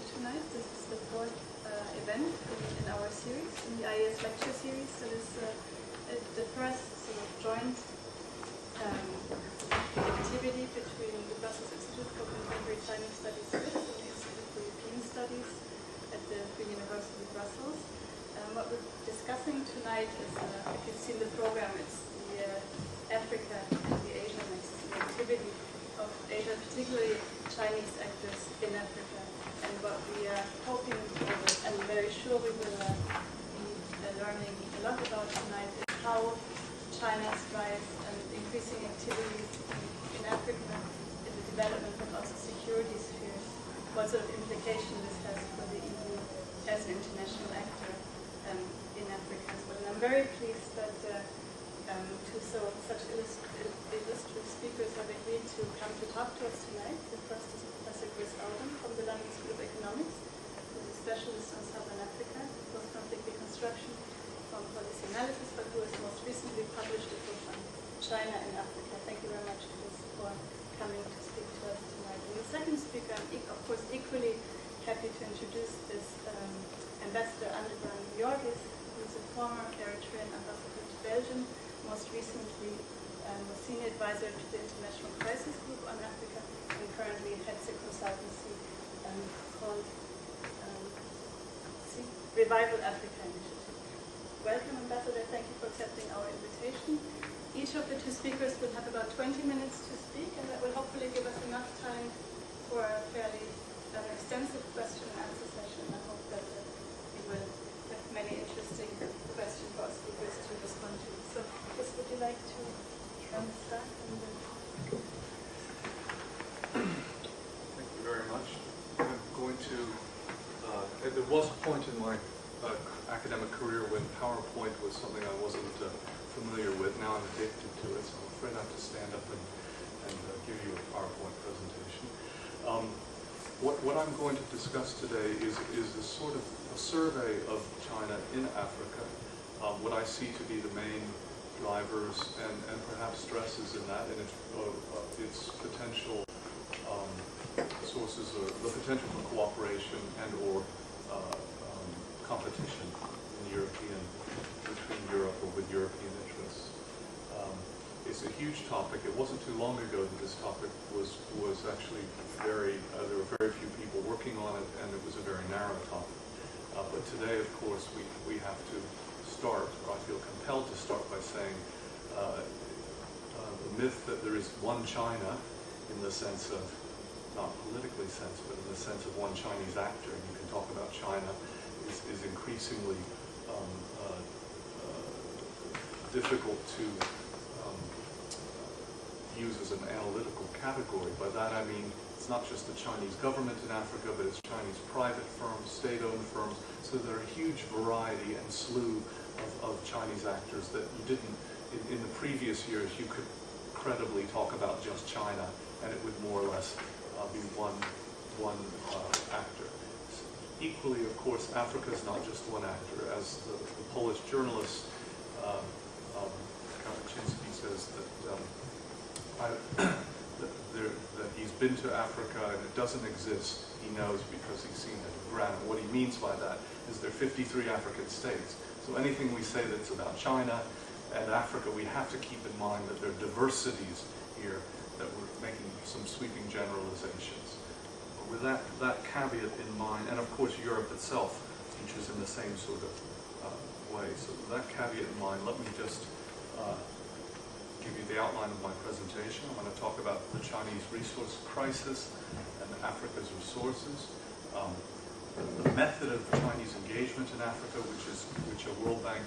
tonight. This is the fourth event in our series, in the IES lecture series. So this is the first sort of joint activity between the Brussels Institute for Contemporary Chinese Studies and the Institute for European Studies at the Free University of Brussels. What we're discussing tonight is, if you've seen the program, it's the Africa and the Asia nexus, the activity of Asia, particularly Chinese actors in Africa. And what we are hoping, and very sure we will be learning a lot about tonight, is how China's rise and increasing activities in Africa, in the development but also security spheres, what sort of implication this has for the EU as an international actor in Africa as well. And I'm very pleased that such illustrious speakers have agreed to come to talk to us tonight. The first is Professor Chris Alden from the London School of Economics, who's a specialist on Southern Africa, post-conflict reconstruction from policy analysis, but who has most recently published a book on China and Africa. Thank you very much, Chris, for coming to speak to us tonight. And the second speaker, I'm of course equally happy to introduce this Ambassador Andebrhan Yorgis, who's a former Eritrean ambassador to Belgium, most recently was senior advisor to the International Crisis Group on Africa, and currently heads a consultancy called Revival Africa Initiative. Welcome, Ambassador. Thank you for accepting our invitation. Each of the two speakers will have about 20 minutes to speak, and that will hopefully give us enough time for a fairly extensive question and answer session. I hope that we will have many interesting questions for our speakers to respond to. So, Chris, would you like to start? Thank you very much. I'm going to, there was a point in my academic career when PowerPoint was something I wasn't familiar with. Now I'm addicted to it, so I'm afraid I have to stand up and give you a PowerPoint presentation. What I'm going to discuss today is a sort of a survey of China in Africa, what I see to be the main drivers and perhaps stresses in that, and its potential sources, or the potential for cooperation and or competition between Europe or with European interests. It's a huge topic. It wasn't too long ago that this topic was actually there were very few people working on it, and it was a very narrow topic. But today, of course, we have to start, or I feel compelled to start by saying the myth that there is one China in the sense of, not politically sense, but in the sense of one Chinese actor, and you can talk about China, is increasingly difficult to use as an analytical category. By that I mean it's not just the Chinese government in Africa, but it's Chinese private firms, state-owned firms. So there are a huge variety and slew of Chinese actors that you didn't, in the previous years, you could credibly talk about just China, and it would more or less be one actor. Equally, of course, Africa is not just one actor. As the Polish journalist Kaczynski says that he's been to Africa and it doesn't exist, he knows because he's seen it on the ground. And what he means by that is there are 53 African states. So anything we say that's about China and Africa, we have to keep in mind that there are diversities here, that we're making some sweeping generalizations. But with that caveat in mind, and of course Europe itself features in the same sort of way. So with that caveat in mind, let me just give you the outline of my presentation. I'm going to talk about the Chinese resource crisis and Africa's resources, the method of Chinese engagement in Africa, which a World Bank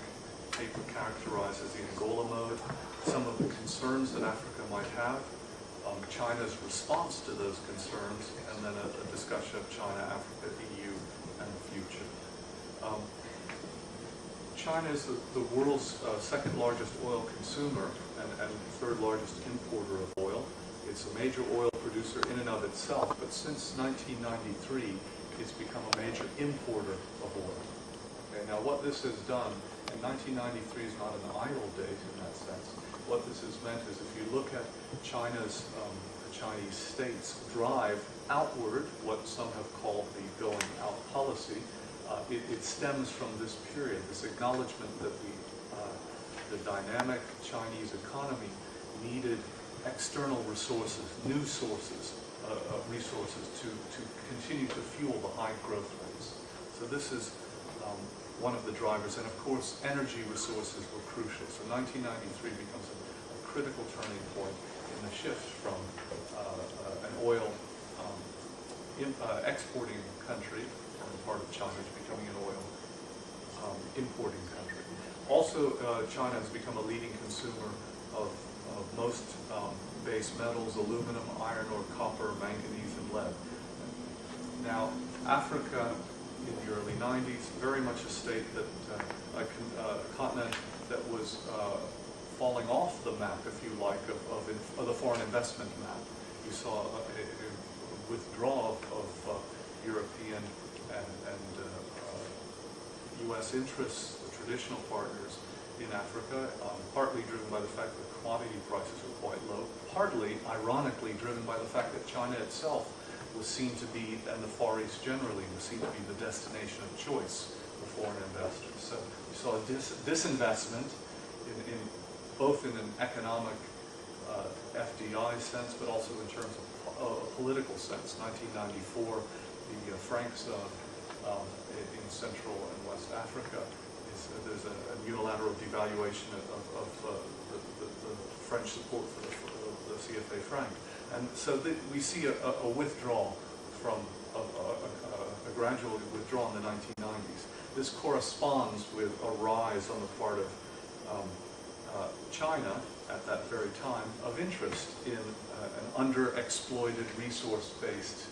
paper characterizes the Angola mode, some of the concerns that Africa might have, China's response to those concerns, and then a discussion of China, Africa, EU, and the future. China is the world's second largest oil consumer and third largest importer of oil. It's a major oil producer in and of itself, but since 1993, it's become a major importer of oil. Okay, now what this has done, and 1993 is not an idle date in that sense, what this has meant is if you look at China's, the Chinese states drive outward, what some have called the going policy, it stems from this period, this acknowledgement that the dynamic Chinese economy needed external resources, new sources of resources to continue to fuel the high growth rates. So this is one of the drivers, and of course energy resources were crucial. So 1993 becomes a critical turning point in the shift from an oil exporting country, on the part of China, to becoming an oil importing country. Also, China has become a leading consumer of most base metals, aluminum, iron ore, copper, manganese, and lead. Now, Africa in the early 90s, very much a state that, a continent that was falling off the map, if you like, of the foreign investment map. You saw a withdrawal of European and U.S. interests, the traditional partners in Africa, partly driven by the fact that commodity prices were quite low, partly, ironically, driven by the fact that China itself was seen to be, and the Far East generally, was seen to be the destination of choice for foreign investors. So you saw a disinvestment in both in an economic FDI sense, but also in terms of a political sense. 1994, the Franks in Central and West Africa, there's a unilateral devaluation of the French support for the CFA franc. And so we see a withdrawal from a gradual withdrawal in the 1990s. This corresponds with a rise on the part of China at that very time of interest in an underexploited, resource-based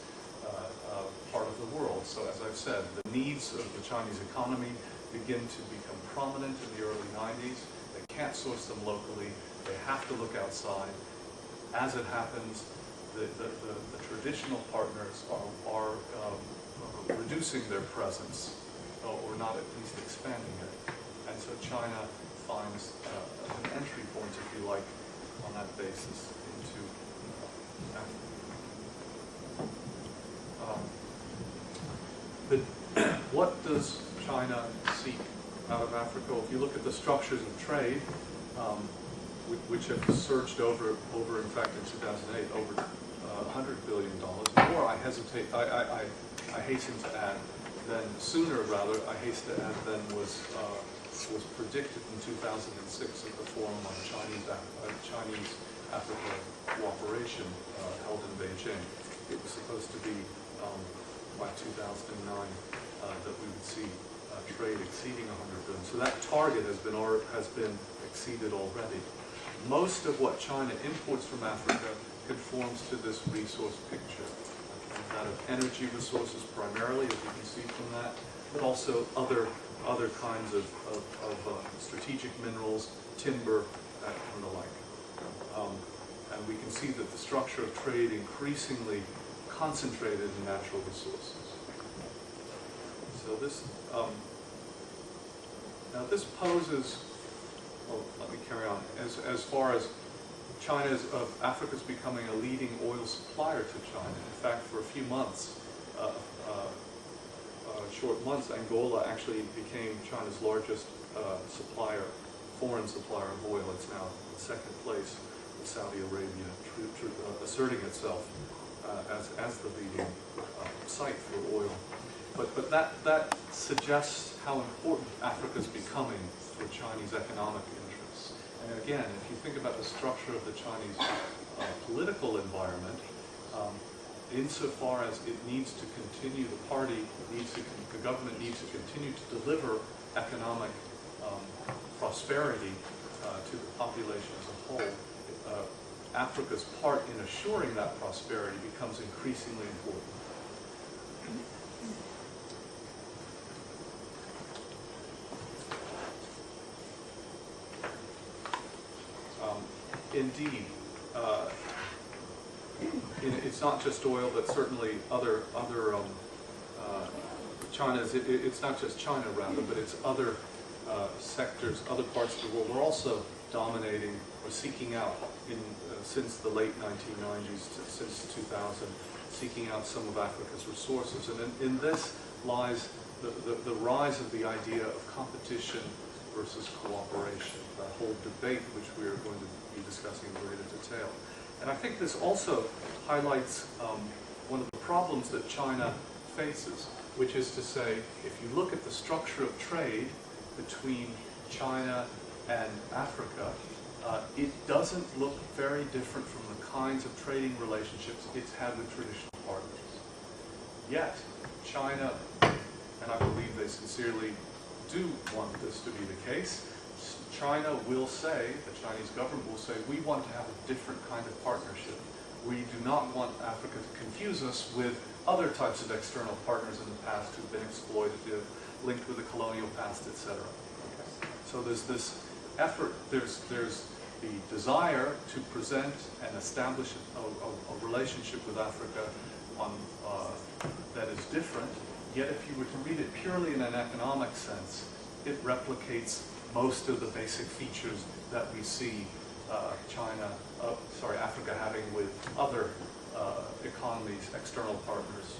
part of the world. So as I've said, the needs of the Chinese economy begin to become prominent in the early 90s. They can't source them locally. They have to look outside. As it happens, the traditional partners are reducing their presence, or not at least expanding it. And so China finds an entry point, if you like, on that basis into Africa. But what does China seek out of Africa? Well, if you look at the structures of trade, which have surged over in fact in 2008 over $100 billion. More, I hasten to add, I hasten to add than was predicted in 2006 at the Forum on Chinese-Africa Cooperation held in Beijing. It was supposed to be by 2009 that we would see trade exceeding 100 billion. So that target has been exceeded already. Most of what China imports from Africa conforms to this resource picture, that of energy resources primarily, as you can see from that, but also other kinds of strategic minerals, timber, and the like. And we can see that the structure of trade increasingly concentrated in natural resources. So this now this poses. Well, let me carry on. As far as Africa's becoming a leading oil supplier to China. In fact, for a few months, short months, Angola actually became China's largest foreign supplier of oil. It's now in second place with Saudi Arabia, asserting itself as the leading site for oil. But that suggests how important Africa's becoming for Chinese economic interests. And again, if you think about the structure of the Chinese political environment, insofar as it needs to continue, the government needs to continue to deliver economic prosperity to the population as a whole, Africa's part in assuring that prosperity becomes increasingly important. Indeed, it's not just oil, but certainly other China's. It's not just China, rather, but it's other sectors, other parts of the world are also dominating or seeking out since the late 1990s, since 2000, seeking out some of Africa's resources. And in this lies the rise of the idea of competition versus cooperation, that whole debate which we are going to be discussing in greater detail. And I think this also highlights one of the problems that China faces, which is to say, if you look at the structure of trade between China and Africa, it doesn't look very different from the kinds of trading relationships it's had with traditional partners. Yet, China, and I believe they sincerely do want this to be the case, China will say, the Chinese government will say, we want to have a different kind of partnership. We do not want Africa to confuse us with other types of external partners in the past who've been exploitative, linked with the colonial past, etc. Okay. So there's this effort, there's the desire to present and establish a relationship with Africa that is different, yet if you were to read it purely in an economic sense, it replicates most of the basic features that we see Africa having with other economies, external partners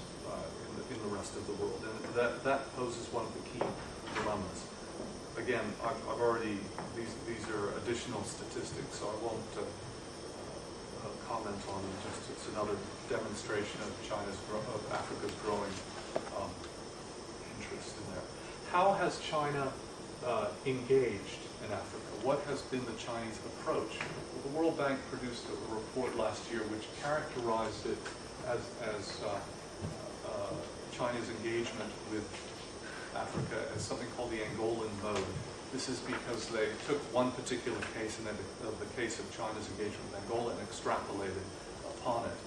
in the rest of the world. And that poses one of the key dilemmas. Again, I've already, these are additional statistics, so I won't comment on them. Just it's another demonstration of Africa's growing interest in there. How has China engaged in Africa? What has been the Chinese approach? Well, the World Bank produced a report last year which characterized it as China's engagement with Africa as something called the Angolan mode. This is because they took one particular case, and then the case of China's engagement with Angola, and extrapolated upon it.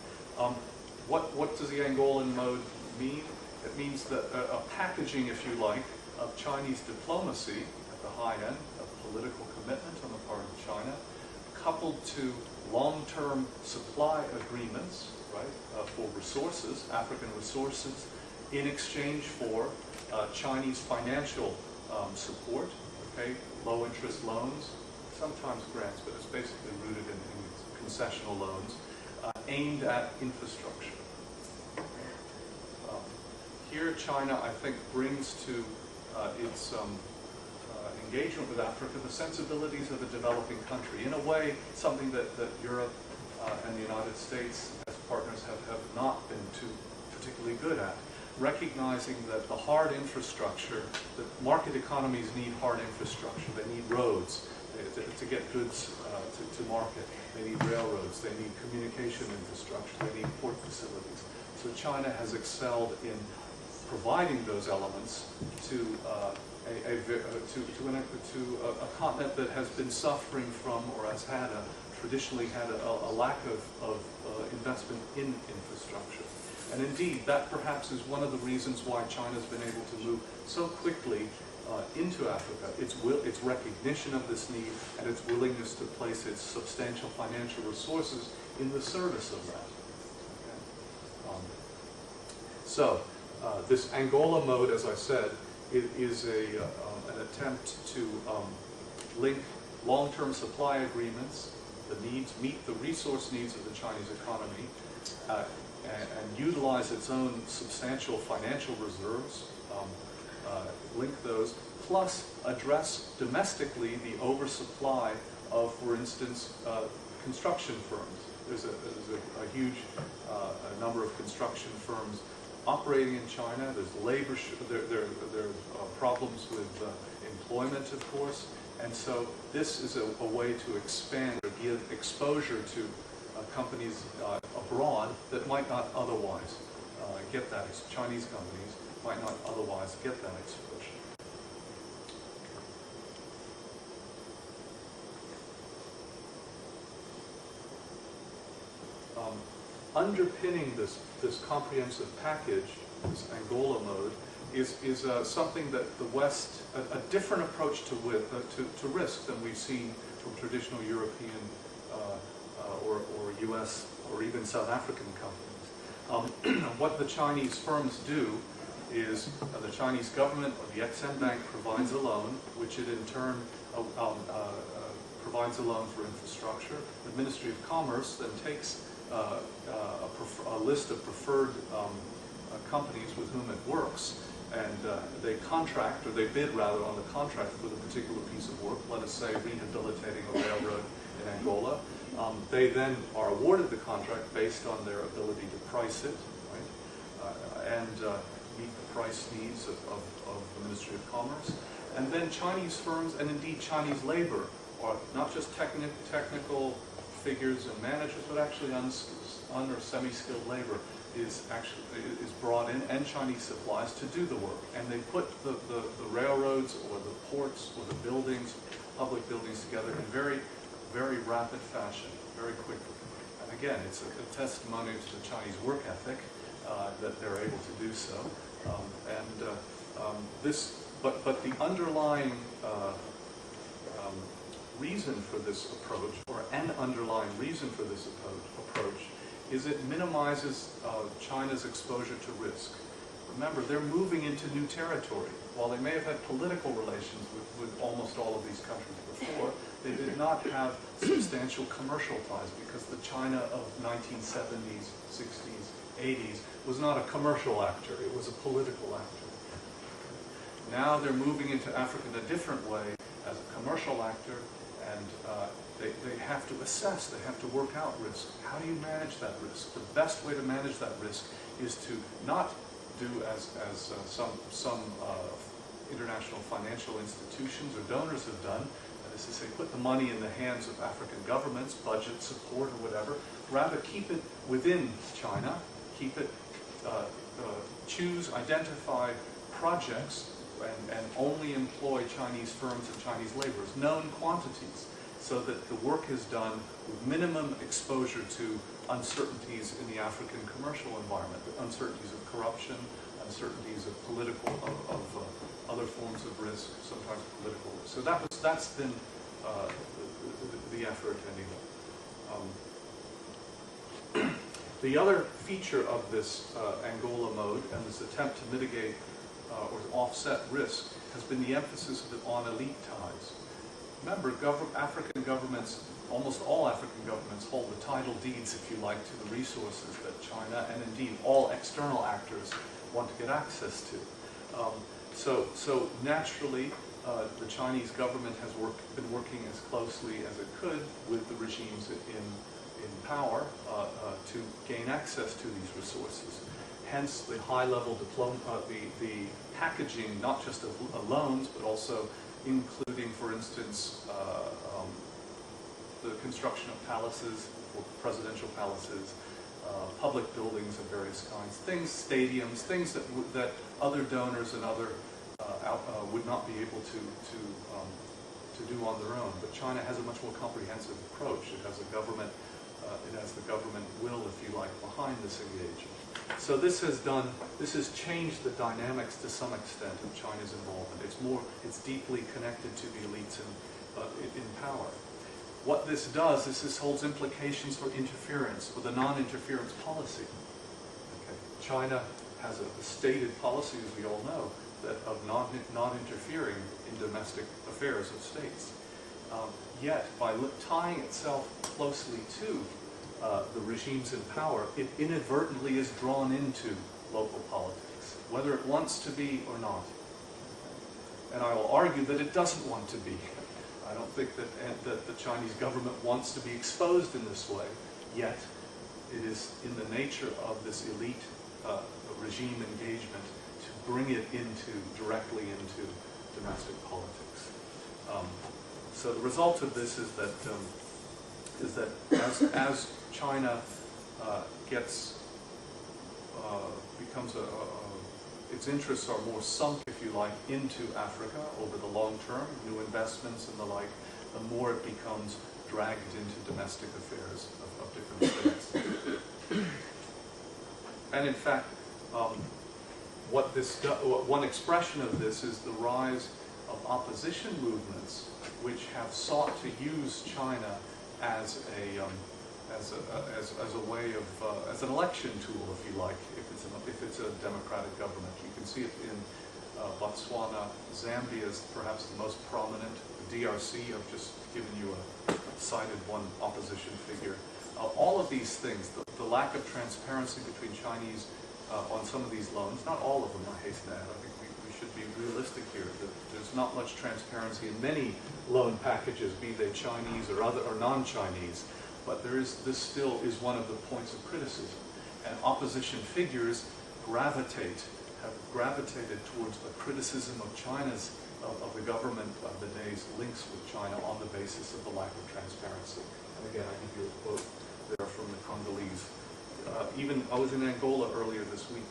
What does the Angolan mode mean? It means that a packaging, if you like, of Chinese diplomacy at the high end, of political commitment on the part of China, coupled to long-term supply agreements, right, for resources, African resources, in exchange for Chinese financial support, okay, low-interest loans, sometimes grants, but it's basically rooted in concessional loans, aimed at infrastructure. Here, China, I think, brings to its engagement with Africa the sensibilities of a developing country. In a way, something that Europe and the United States, as partners, have not been too particularly good at. Recognizing that the hard infrastructure, that market economies need hard infrastructure. They need roads to get goods to market. They need railroads. They need communication infrastructure. They need port facilities. So China has excelled in providing those elements to a continent that has been suffering from, or has had traditionally had a lack of investment in infrastructure. And indeed, that perhaps is one of the reasons why China's been able to move so quickly into Africa. Its recognition of this need and its willingness to place its substantial financial resources in the service of that. Okay. This Angola mode, as I said, is an attempt to link long-term supply agreements, meet the resource needs of the Chinese economy, and utilize its own substantial financial reserves, link those, plus address domestically the oversupply of, for instance, construction firms. There's a huge number of construction firms operating in China. There's labor, there are problems with employment, of course, and so this is a way to expand or give exposure to companies abroad that might not otherwise get that. Chinese companies might not otherwise get that exposure. Underpinning this comprehensive package, this Angola mode, is something that the West, a different approach to risk than we've seen from traditional European or U.S. or even South African companies. What the Chinese firms do is the Chinese government or the Exim Bank provides a loan, which it in turn provides a loan for infrastructure. The Ministry of Commerce then takes a list of preferred companies with whom it works, and they contract, or they bid rather, on the contract for the particular piece of work, let us say rehabilitating a railroad in Angola. They then are awarded the contract based on their ability to price it, right, and meet the price needs of the Ministry of Commerce. And then Chinese firms, and indeed Chinese labor, are not just technical figures and managers, but actually un or semi-skilled labor is brought in, and Chinese supplies, to do the work. And they put the railroads or the ports or the buildings, public buildings, together in very, very rapid fashion, very quickly. And again, it's a testimony to the Chinese work ethic that they're able to do so. But the underlying reason for this approach, or an underlying reason for this approach, is it minimizes China's exposure to risk. Remember, they're moving into new territory. While they may have had political relations with almost all of these countries before, they did not have substantial commercial ties, because the China of 1970s, 60s, 80s was not a commercial actor, it was a political actor. Now they're moving into Africa in a different way as a commercial actor, and they have to assess, they have to work out risk. How do you manage that risk? The best way to manage that risk is to not do as some international financial institutions or donors have done, that is to say, put the money in the hands of African governments, budget support or whatever. Rather, keep it within China, keep it, identify projects and only employ Chinese firms and Chinese laborers, known quantities, so that the work is done with minimum exposure to uncertainties in the African commercial environment, uncertainties of corruption, uncertainties of political, of other forms of risk, sometimes political risk. So that's been the effort anyway. The other feature of this Angola mode and this attempt to mitigate or to offset risk has been the emphasis of it on elite ties. Remember, African governments, almost all African governments, hold the title deeds, if you like, to the resources that China and indeed all external actors want to get access to. So naturally, the Chinese government has been working as closely as it could with the regimes in power to gain access to these resources. Hence the high-level the packaging, not just of loans, but also including, for instance, the construction of palaces, or presidential palaces, public buildings of various kinds, stadiums, things that other donors and other would not be able to do on their own. But China has a much more comprehensive approach. It has a government, it has the government will, if you like, behind this engagement. So this has changed the dynamics to some extent of China's involvement. It's deeply connected to the elites in power. What this does is this holds implications for interference, for the non-interference policy. Okay. China has a stated policy, as we all know, that of non-interfering in domestic affairs of states. Yet, by tying itself closely to the regimes in power, it inadvertently is drawn into local politics, whether it wants to be or not. And I will argue that it doesn't want to be. I don't think that the Chinese government wants to be exposed in this way, yet it is in the nature of this elite regime engagement to bring it directly into domestic politics. So the result of this is that as China becomes its interests are more sunk, if you like, into Africa over the long term, new investments and the like, the more it becomes dragged into domestic affairs of different states. And in fact, one expression of this is the rise of opposition movements which have sought to use China as an election tool, if you like, if it's a democratic government. You can see it in Botswana. Zambia is perhaps the most prominent. The DRC, I've just given you cited one opposition figure. all of these things, the lack of transparency between Chinese on some of these loans, not all of them, I hasten to add, I think we should be realistic here, that there's not much transparency in many loan packages, be they Chinese or non-Chinese, but this still is one of the points of criticism. And opposition figures have gravitated towards a criticism of China's, of the government of the day's links with China on the basis of the lack of transparency. And again, I give you a quote there from the Congolese. Even I was in Angola earlier this week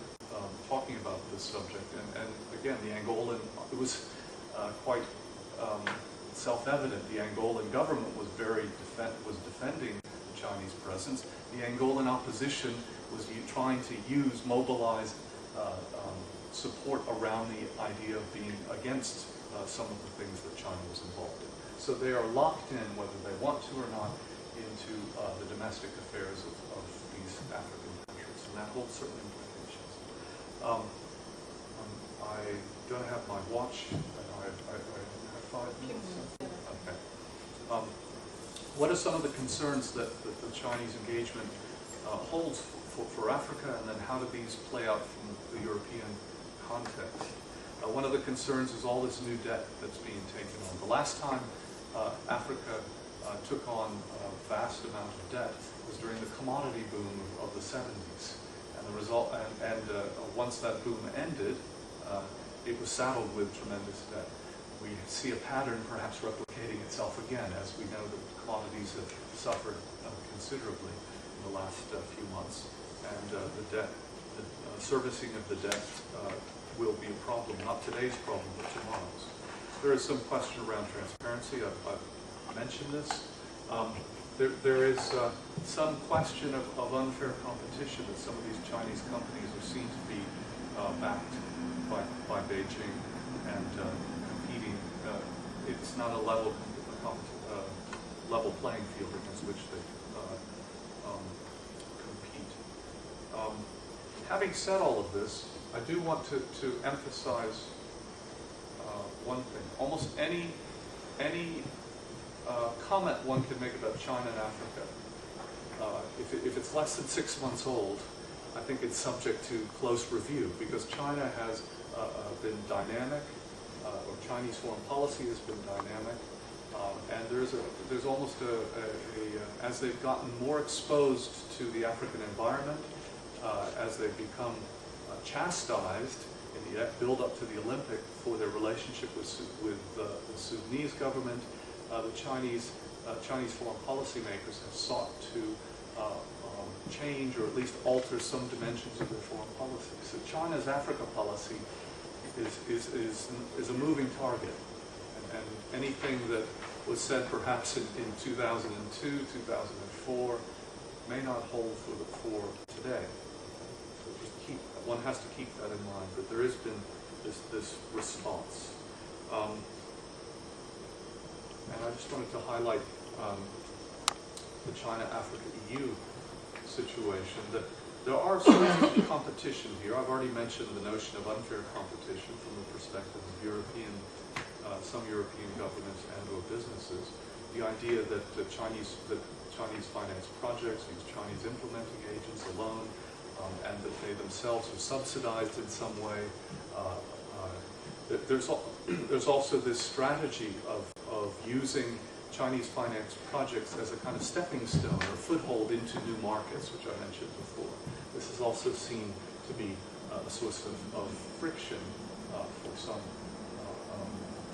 talking about this subject, and again, the Angolan, it was quite self-evident. The Angolan government was defending the Chinese presence. The Angolan opposition was trying to mobilize support around the idea of being against some of the things that China was involved in. So they are locked in, whether they want to or not, into the domestic affairs of these African countries, and that holds certain implications. I don't have my watch, and I have 5 minutes. Okay. What are some of the concerns that the Chinese engagement holds for Africa, and then how do these play out from the European context? One of the concerns is all this new debt that's being taken on. The last time Africa took on a vast amount of debt was during the commodity boom of the 70s. And the result, once that boom ended, it was saddled with tremendous debt. We see a pattern perhaps replicating itself again, as we know that commodities have suffered considerably in the last few months. And the servicing of the debt will be a problem, not today's problem, but tomorrow's. There is some question around transparency. I've mentioned this. There is some question of unfair competition, that some of these Chinese companies are seen to be backed by Beijing and competing. It's not a level playing field against which they compete. Having said all of this, I do want to emphasize one thing. Almost any comment one can make about China and Africa, if it's less than 6 months old, I think it's subject to close review, because China has been dynamic, or Chinese foreign policy has been dynamic, and there's almost as they've gotten more exposed to the African environment, as they've become chastised in the build-up to the Olympic for their relationship with the Sudanese government, the Chinese foreign policymakers have sought to change or at least alter some dimensions of their foreign policy. So China's Africa policy is a moving target, and anything that was said perhaps in 2002, 2004 may not hold for today. So just one has to keep that in mind, that there has been this response. And I just wanted to highlight the China-Africa-EU situation, that there are sources of competition here. I've already mentioned the notion of unfair competition from the perspective of some European governments and or businesses. The idea that Chinese finance projects use Chinese implementing agents alone, and that they themselves are subsidized in some way. There's also this strategy of using Chinese finance projects as a kind of stepping stone or foothold into new markets, which I mentioned before. This is also seen to be a source of friction for some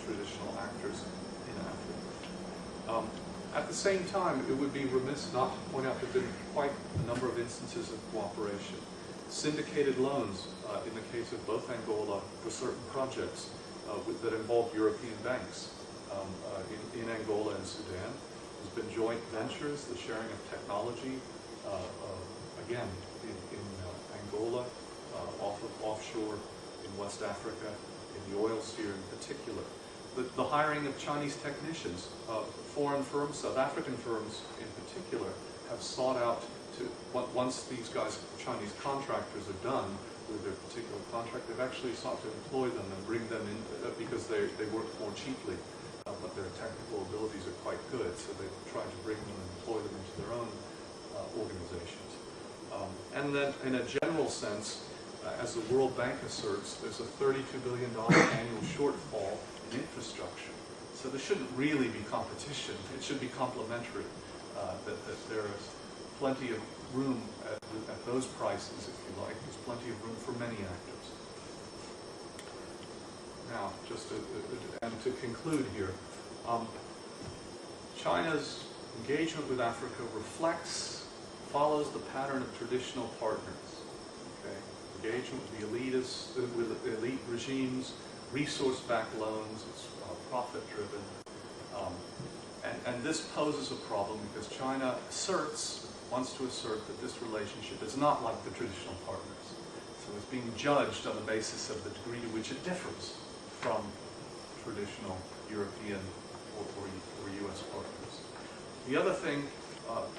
traditional actors in Africa. At the same time, it would be remiss not to point out that there have been quite a number of instances of cooperation. Syndicated loans, in the case of both Angola, for certain projects that involve European banks. In Angola and Sudan, there's been joint ventures, the sharing of technology, again, in Angola, offshore, in West Africa, in the oil sphere in particular. The hiring of Chinese technicians, foreign firms, South African firms in particular, have sought out to, once these guys, Chinese contractors, are done with their particular contract, they've actually sought to employ them and bring them in because they work more cheaply, but their technical abilities are quite good, so they've tried to bring them and employ them into their own organizations. And then in a general sense, as the World Bank asserts, there's a $32 billion annual shortfall in infrastructure. So there shouldn't really be competition. It should be complementary, that there is plenty of room at those prices, if you like. There's plenty of room for many actors. Now, just to conclude here, China's engagement with Africa follows the pattern of traditional partners. Okay? Engagement with the elitists, with elite regimes, resource-backed loans, it's profit-driven. And this poses a problem because China wants to assert that this relationship is not like the traditional partners. So it's being judged on the basis of the degree to which it differs from traditional European or U.S. partners. The other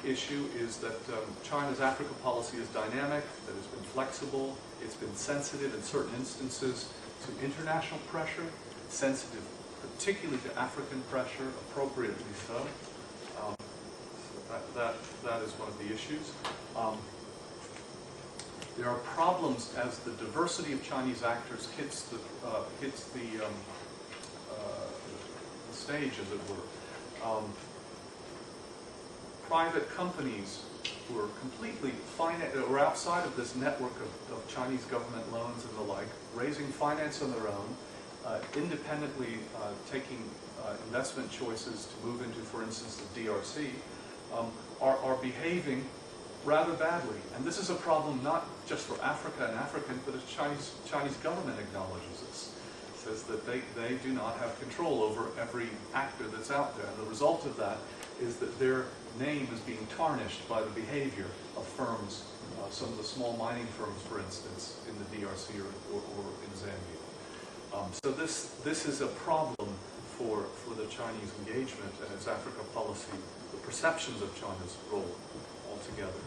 issue is that China's Africa policy is dynamic, that it's been flexible, it's been sensitive in certain instances to international pressure, sensitive particularly to African pressure, appropriately so. That is one of the issues. There are problems as the diversity of Chinese actors hits the stage, as it were. Private companies who are completely or outside of this network of Chinese government loans and the like, raising finance on their own, independently taking investment choices to move into, for instance, the DRC, are behaving rather badly. And this is a problem not just for Africa and Africans, but the Chinese government acknowledges this. It says that they do not have control over every actor that's out there. And the result of that is that their name is being tarnished by the behavior of firms, some of the small mining firms, for instance, in the DRC or in Zambia. So this is a problem for the Chinese engagement and its Africa policy, the perceptions of China's role altogether.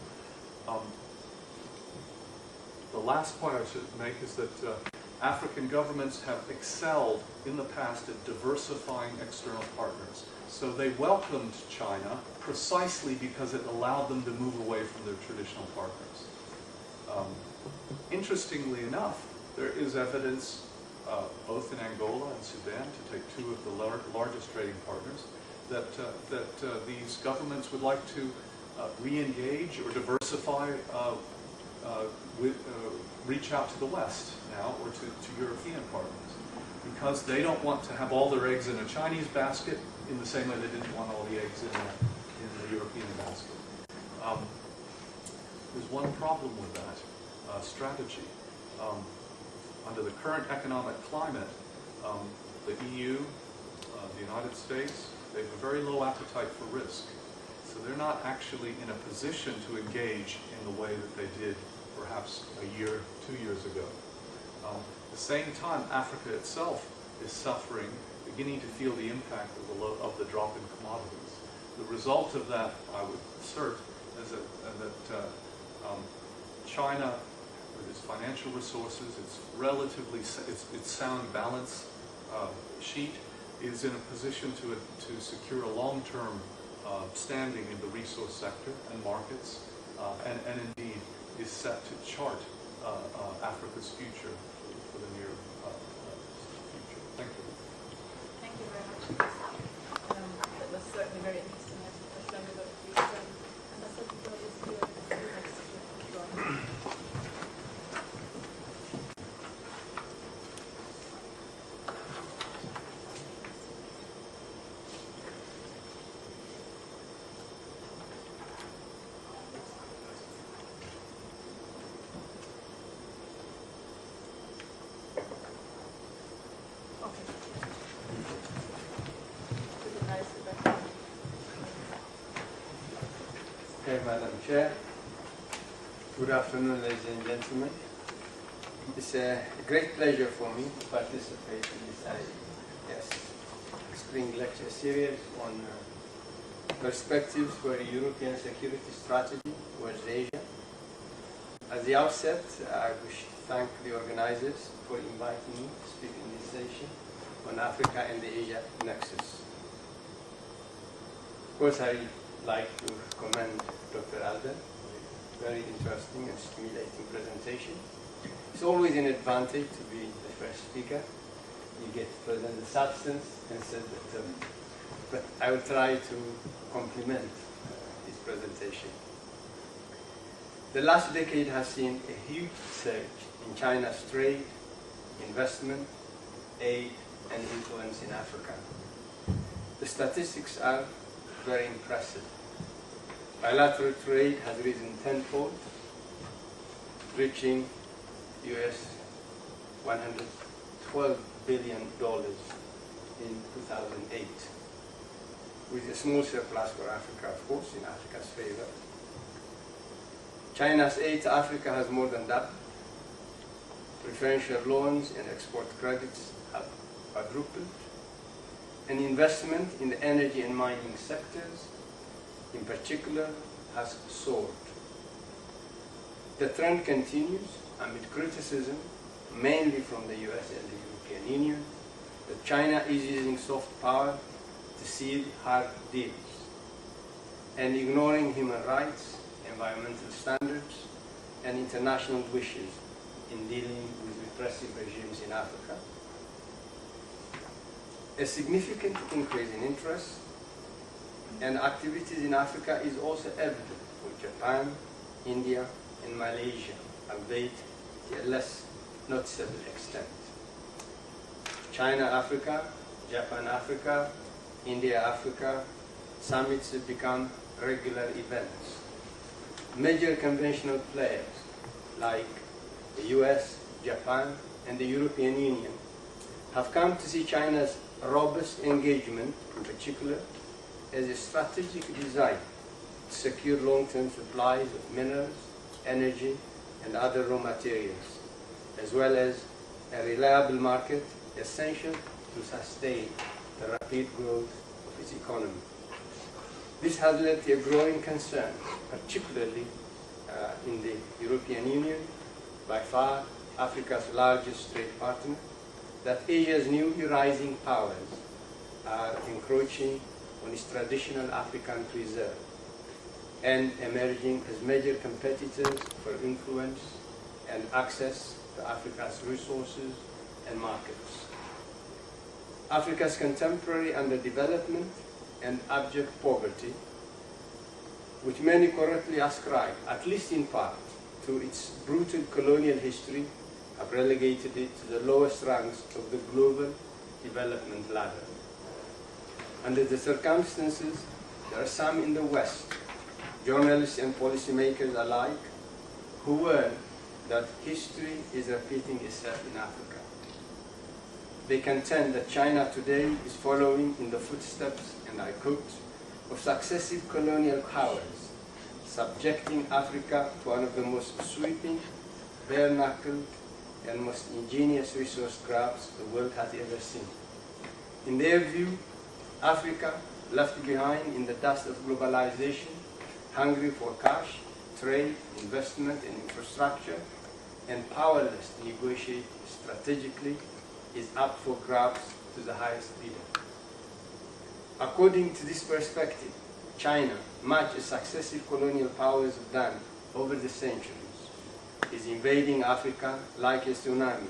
The last point I should make is that African governments have excelled in the past at diversifying external partners. So they welcomed China precisely because it allowed them to move away from their traditional partners. Interestingly enough, there is evidence both in Angola and Sudan, to take two of the largest trading partners, that these governments would like to re-engage or diversify, reach out to the West now, or to European partners, because they don't want to have all their eggs in a Chinese basket in the same way they didn't want all the eggs in the European basket. There's one problem with that strategy. Under the current economic climate, the EU, the United States, they have a very low appetite for risk. So they're not actually in a position to engage in the way that they did perhaps a year, 2 years ago. At the same time, Africa itself is suffering, beginning to feel the impact of the drop in commodities. The result of that, I would assert, is that China, with its financial resources, its sound balance sheet, is in a position to secure a long-term standing in the resource sector and markets, and indeed is set to chart Africa's future for the near future. Thank you. Thank you very much. That was certainly very interesting. I've learned about these Ambassador Giorgis here next to Okay, Madam Chair. Good afternoon, ladies and gentlemen. It's a great pleasure for me to participate in this spring lecture series on perspectives for a European security strategy towards Asia. At the outset, I wish to thank the organizers for inviting me to speak in this session on Africa and the Asia nexus. Of course, I like to commend Dr. Alden. Very interesting and stimulating presentation. It's always an advantage to be the first speaker. You get to present the substance instead of the but I will try to complement his presentation. The last decade has seen a huge surge in China's trade, investment, aid, and influence in Africa. The statistics are very impressive. Bilateral trade has risen tenfold, reaching US $112 billion in 2008, with a small surplus for Africa, of course, in Africa's favor. China's aid to Africa has more than doubled. Preferential loans and export credits have quadrupled. And investment in the energy and mining sectors, in particular, has soared. The trend continues amid criticism, mainly from the US and the European Union, that China is using soft power to seal hard deals and ignoring human rights, environmental standards, and international wishes in dealing with repressive regimes in Africa. A significant increase in interest and activities in Africa is also evident for Japan, India, and Malaysia, albeit to a less noticeable extent. China-Africa, Japan-Africa, India-Africa summits have become regular events. Major conventional players like the US, Japan, and the European Union have come to see China's robust engagement, in particular, as a strategic design to secure long-term supplies of minerals, energy, and other raw materials, as well as a reliable market essential to sustain the rapid growth of its economy. This has led to a growing concern, particularly in the European Union, by far Africa's largest trade partner, that Asia's newly rising powers are encroaching on its traditional African reserve and emerging as major competitors for influence and access to Africa's resources and markets. Africa's contemporary underdevelopment and abject poverty, which many correctly ascribe, at least in part, to its brutal colonial history, have relegated it to the lowest ranks of the global development ladder. Under the circumstances, there are some in the West, journalists and policymakers alike, who warn that history is repeating itself in Africa. They contend that China today is following in the footsteps, and I quote, of successive colonial powers, subjecting Africa to one of the most sweeping, bare-knuckled, and most ingenious resource grabs the world has ever seen. In their view, Africa, left behind in the dust of globalization, hungry for cash, trade, investment, and infrastructure, and powerless to negotiate strategically, is up for grabs to the highest bidder. According to this perspective, China, much as successive colonial powers have done over the centuries, is invading Africa like a tsunami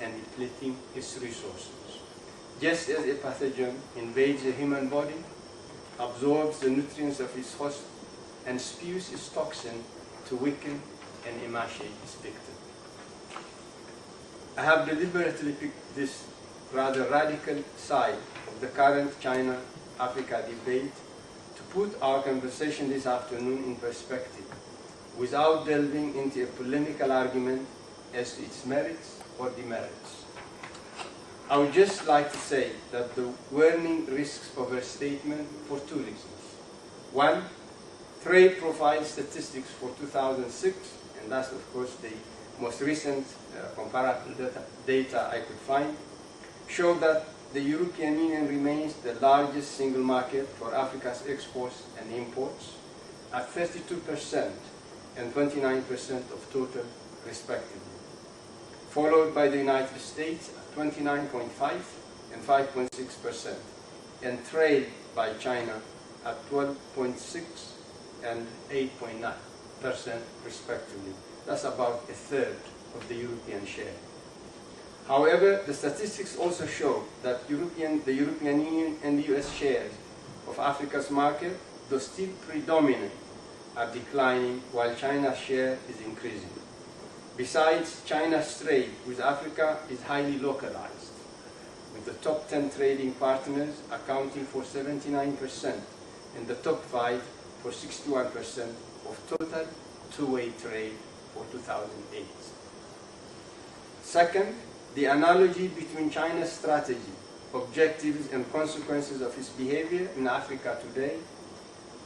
and depleting its resources. Just as a pathogen invades a human body, absorbs the nutrients of its host, and spews its toxin to weaken and emaciate its victim. I have deliberately picked this rather radical side of the current China-Africa debate to put our conversation this afternoon in perspective, without delving into a polemical argument as to its merits or demerits. I would just like to say that the warning risks overstatement for two reasons. One, trade profile statistics for 2006, and that's of course the most recent comparable data I could find, show that the European Union remains the largest single market for Africa's exports and imports at 32% and 29% of total respectively, followed by the United States at 29.5% and 5.6%, and trailed by China at 12.6 and 8.9% respectively. That's about a third of the European share. However, the statistics also show that the European Union and the US shares of Africa's market, though still predominant, are declining while China's share is increasing. Besides, China's trade with Africa is highly localized, with the top 10 trading partners accounting for 79% and the top 5 for 61% of total two-way trade for 2008. Second, the analogy between China's strategy, objectives and consequences of its behavior in Africa today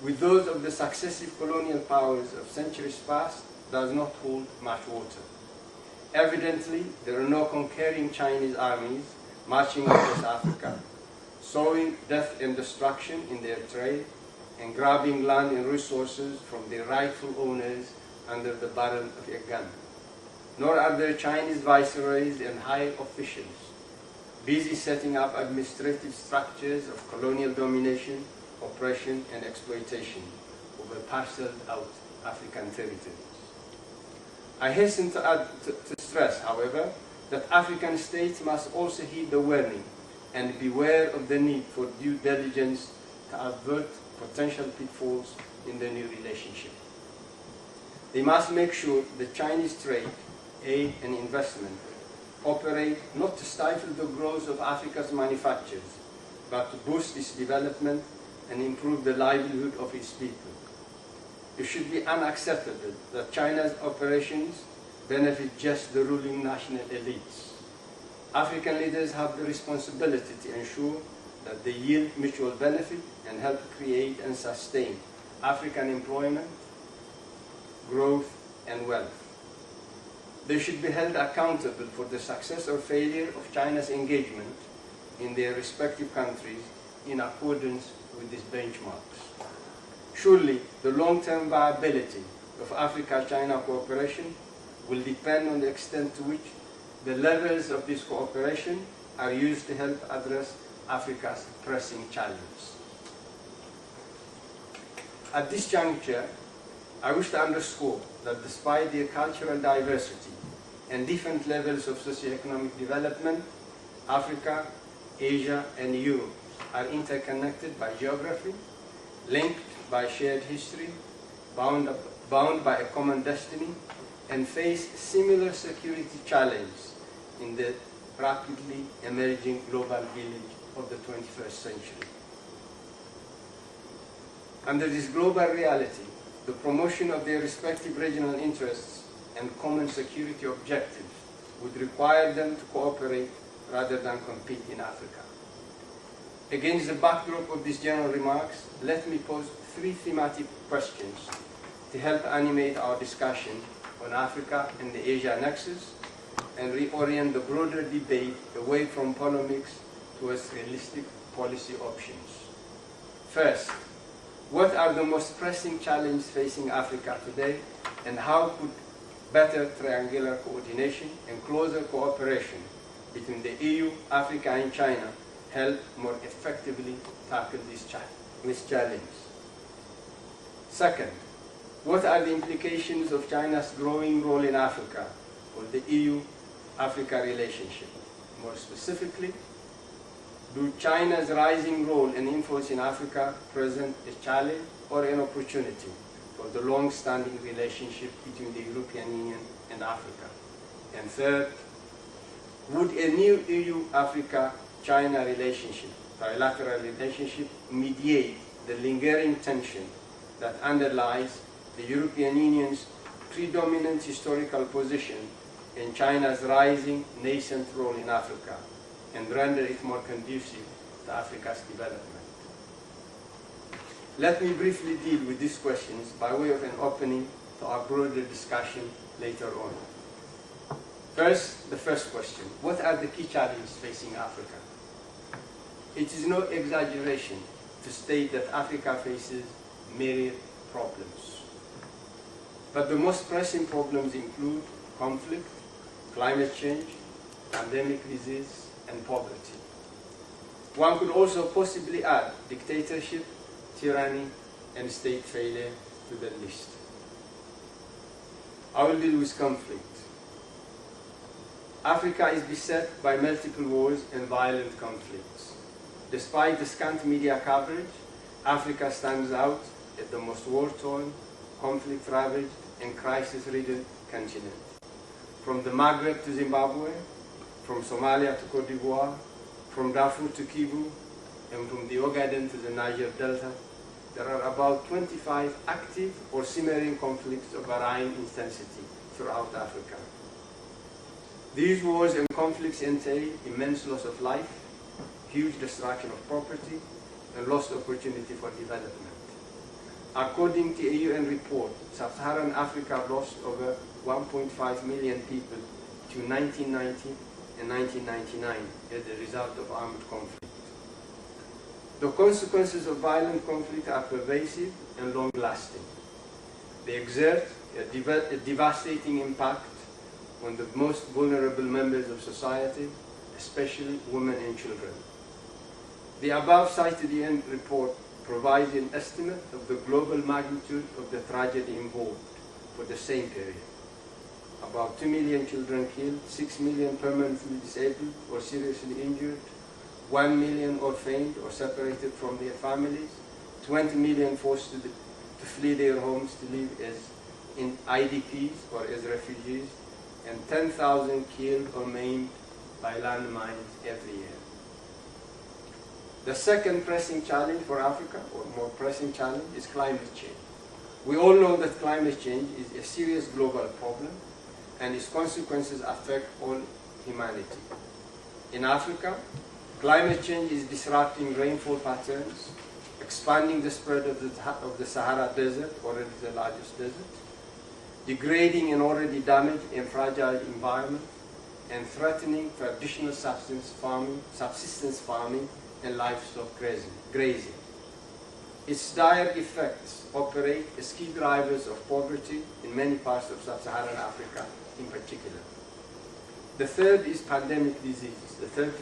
with those of the successive colonial powers of centuries past does not hold much water. Evidently, there are no conquering Chinese armies marching across Africa, sowing death and destruction in their trade, and grabbing land and resources from their rightful owners under the barrel of a gun. Nor are there Chinese viceroys and high officials busy setting up administrative structures of colonial domination, oppression, and exploitation over parceled out African territories. I hasten to stress, however, that African states must also heed the warning and beware of the need for due diligence to avert potential pitfalls in the new relationship. They must make sure that Chinese trade, aid, and investment operate not to stifle the growth of Africa's manufactures, but to boost its development and improve the livelihood of its people. It should be unacceptable that China's operations benefit just the ruling national elites. African leaders have the responsibility to ensure that they yield mutual benefit and help create and sustain African employment, growth, and wealth. They should be held accountable for the success or failure of China's engagement in their respective countries in accordance with these benchmarks. Surely, the long-term viability of Africa-China cooperation will depend on the extent to which the levels of this cooperation are used to help address Africa's pressing challenges. At this juncture, I wish to underscore that despite their cultural diversity and different levels of socioeconomic development, Africa, Asia, and Europe are interconnected by geography, linked by shared history, bound by a common destiny, and face similar security challenges in the rapidly emerging global village of the 21st century. Under this global reality, the promotion of their respective regional interests and common security objectives would require them to cooperate rather than compete in Africa. Against the backdrop of these general remarks, let me pose three thematic questions to help animate our discussion on Africa and the Asia nexus and reorient the broader debate away from polemics towards realistic policy options. First, what are the most pressing challenges facing Africa today, and how could better triangular coordination and closer cooperation between the EU, Africa, and China help more effectively tackle this challenge? Second, what are the implications of China's growing role in Africa for the EU-Africa relationship? More specifically, do China's rising role and influence in Africa present a challenge or an opportunity for the long-standing relationship between the European Union and Africa? And third, would a new EU-Africa-China relationship, bilateral relationship, mediate the lingering tension that underlies the European Union's predominant historical position in China's rising nascent role in Africa, and render it more conducive to Africa's development? Let me briefly deal with these questions by way of an opening to our broader discussion later on. First, the first question: what are the key challenges facing Africa? It is no exaggeration to state that Africa faces myriad problems. But the most pressing problems include conflict, climate change, pandemic disease, and poverty. One could also possibly add dictatorship, tyranny, and state failure to the list. I will deal with conflict. Africa is beset by multiple wars and violent conflicts. Despite the scant media coverage, Africa stands out as the most war-torn, conflict-ravaged, and crisis-ridden continent. From the Maghreb to Zimbabwe, from Somalia to Cote d'Ivoire, from Darfur to Kivu, and from the Ogaden to the Niger Delta, there are about 25 active or simmering conflicts of varying intensity throughout Africa. These wars and conflicts entail immense loss of life, huge destruction of property, and lost opportunity for development. According to a UN report, Sub-Saharan Africa lost over 1.5 million people between 1990 and 1999 as a result of armed conflict. The consequences of violent conflict are pervasive and long-lasting. They exert a devastating impact on the most vulnerable members of society, especially women and children. The above-cited UN report provides an estimate of the global magnitude of the tragedy involved for the same period. About 2 million children killed, 6 million permanently disabled or seriously injured, 1 million orphaned or separated from their families, 20 million forced to flee their homes to live as in IDPs or as refugees, and 10,000 killed or maimed by landmines every year. The second pressing challenge for Africa, or more pressing challenge, is climate change. We all know that climate change is a serious global problem and its consequences affect all humanity. In Africa, climate change is disrupting rainfall patterns, expanding the spread of the Sahara Desert, already the largest desert, degrading an already damaged and fragile environment, and threatening traditional subsistence farming and livestock grazing. Its dire effects operate as key drivers of poverty in many parts of sub-Saharan Africa in particular. The third is pandemic diseases, the third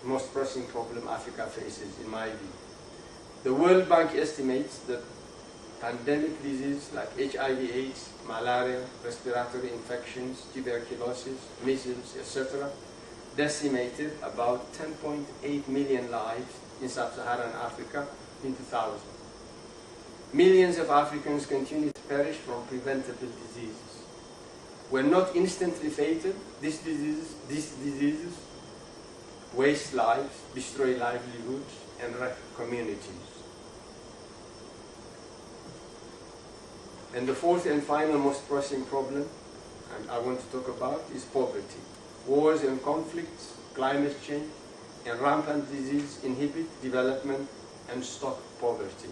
most pressing problem Africa faces in my view. The World Bank estimates that pandemic diseases like HIV/AIDS, malaria, respiratory infections, tuberculosis, measles, etc. decimated about 10.8 million lives in sub-Saharan Africa in 2000. Millions of Africans continue to perish from preventable diseases. When not instantly fatal, these diseases waste lives, destroy livelihoods, and wreck communities. And the fourth and final most pressing problem I want to talk about is poverty. Wars and conflicts, climate change, and rampant disease inhibit development and stoke poverty.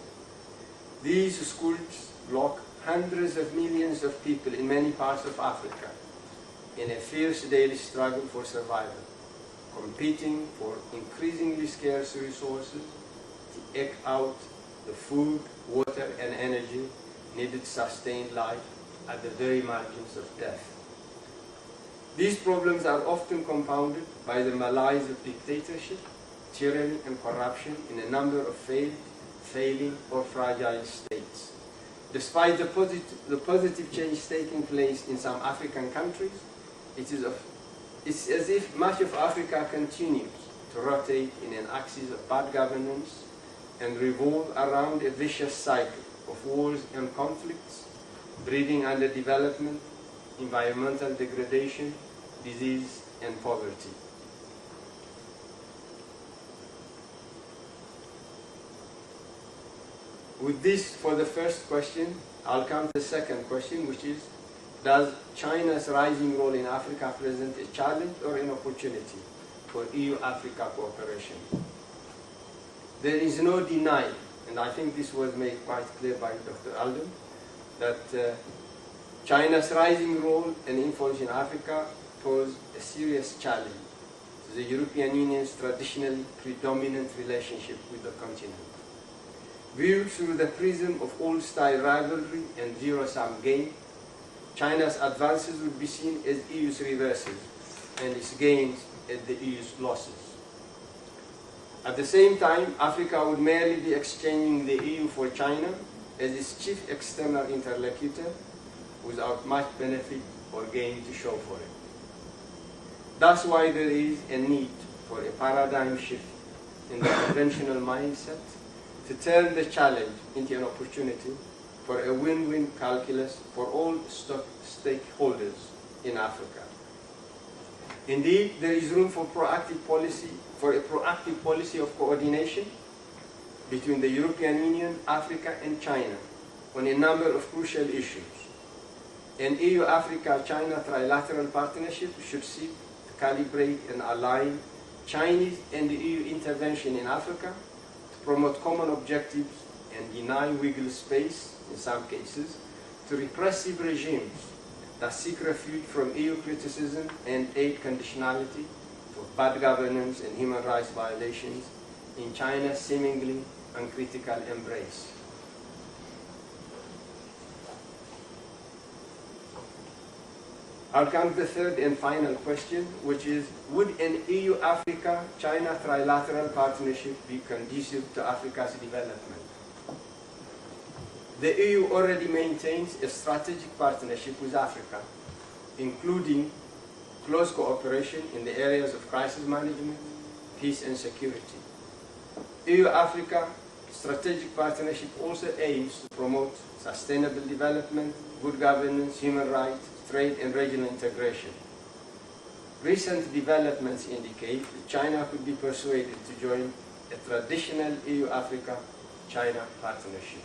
These scourges block hundreds of millions of people in many parts of Africa in a fierce daily struggle for survival, competing for increasingly scarce resources to eke out the food, water, and energy needed to sustain life at the very margins of death. These problems are often compounded by the malaise of dictatorship, tyranny, and corruption in a number of failing, or fragile states. Despite the positive change taking place in some African countries, it's as if much of Africa continues to rotate in an axis of bad governance and revolve around a vicious cycle of wars and conflicts, breeding underdevelopment, environmental degradation, disease, and poverty. With this for the first question, I'll come to the second question, which is, does China's rising role in Africa present a challenge or an opportunity for EU-Africa cooperation? There is no denying, and I think this was made quite clear by Dr. Alden, that China's rising role and influence in Africa pose a serious challenge to the European Union's traditionally predominant relationship with the continent. Viewed through the prism of old-style rivalry and zero-sum game, China's advances would be seen as EU's reverses and its gains as the EU's losses. At the same time, Africa would merely be exchanging the EU for China as its chief external interlocutor without much benefit or gain to show for it. That's why there is a need for a paradigm shift in the conventional mindset to turn the challenge into an opportunity for a win-win calculus for all stakeholders in Africa. Indeed, there is room for a proactive policy of coordination between the European Union, Africa, and China on a number of crucial issues. An EU-Africa-China trilateral partnership should seek to calibrate and align Chinese and EU intervention in Africa to promote common objectives and deny wiggle space, in some cases, to repressive regimes that seek refuge from EU criticism and aid conditionality for bad governance and human rights violations in China's seemingly uncritical embrace. I'll come to the third and final question, which is, would an EU-Africa-China trilateral partnership be conducive to Africa's development? The EU already maintains a strategic partnership with Africa, including close cooperation in the areas of crisis management, peace and security. EU-Africa strategic partnership also aims to promote sustainable development, good governance, human rights, trade and regional integration. Recent developments indicate that China could be persuaded to join a traditional EU-Africa-China partnership.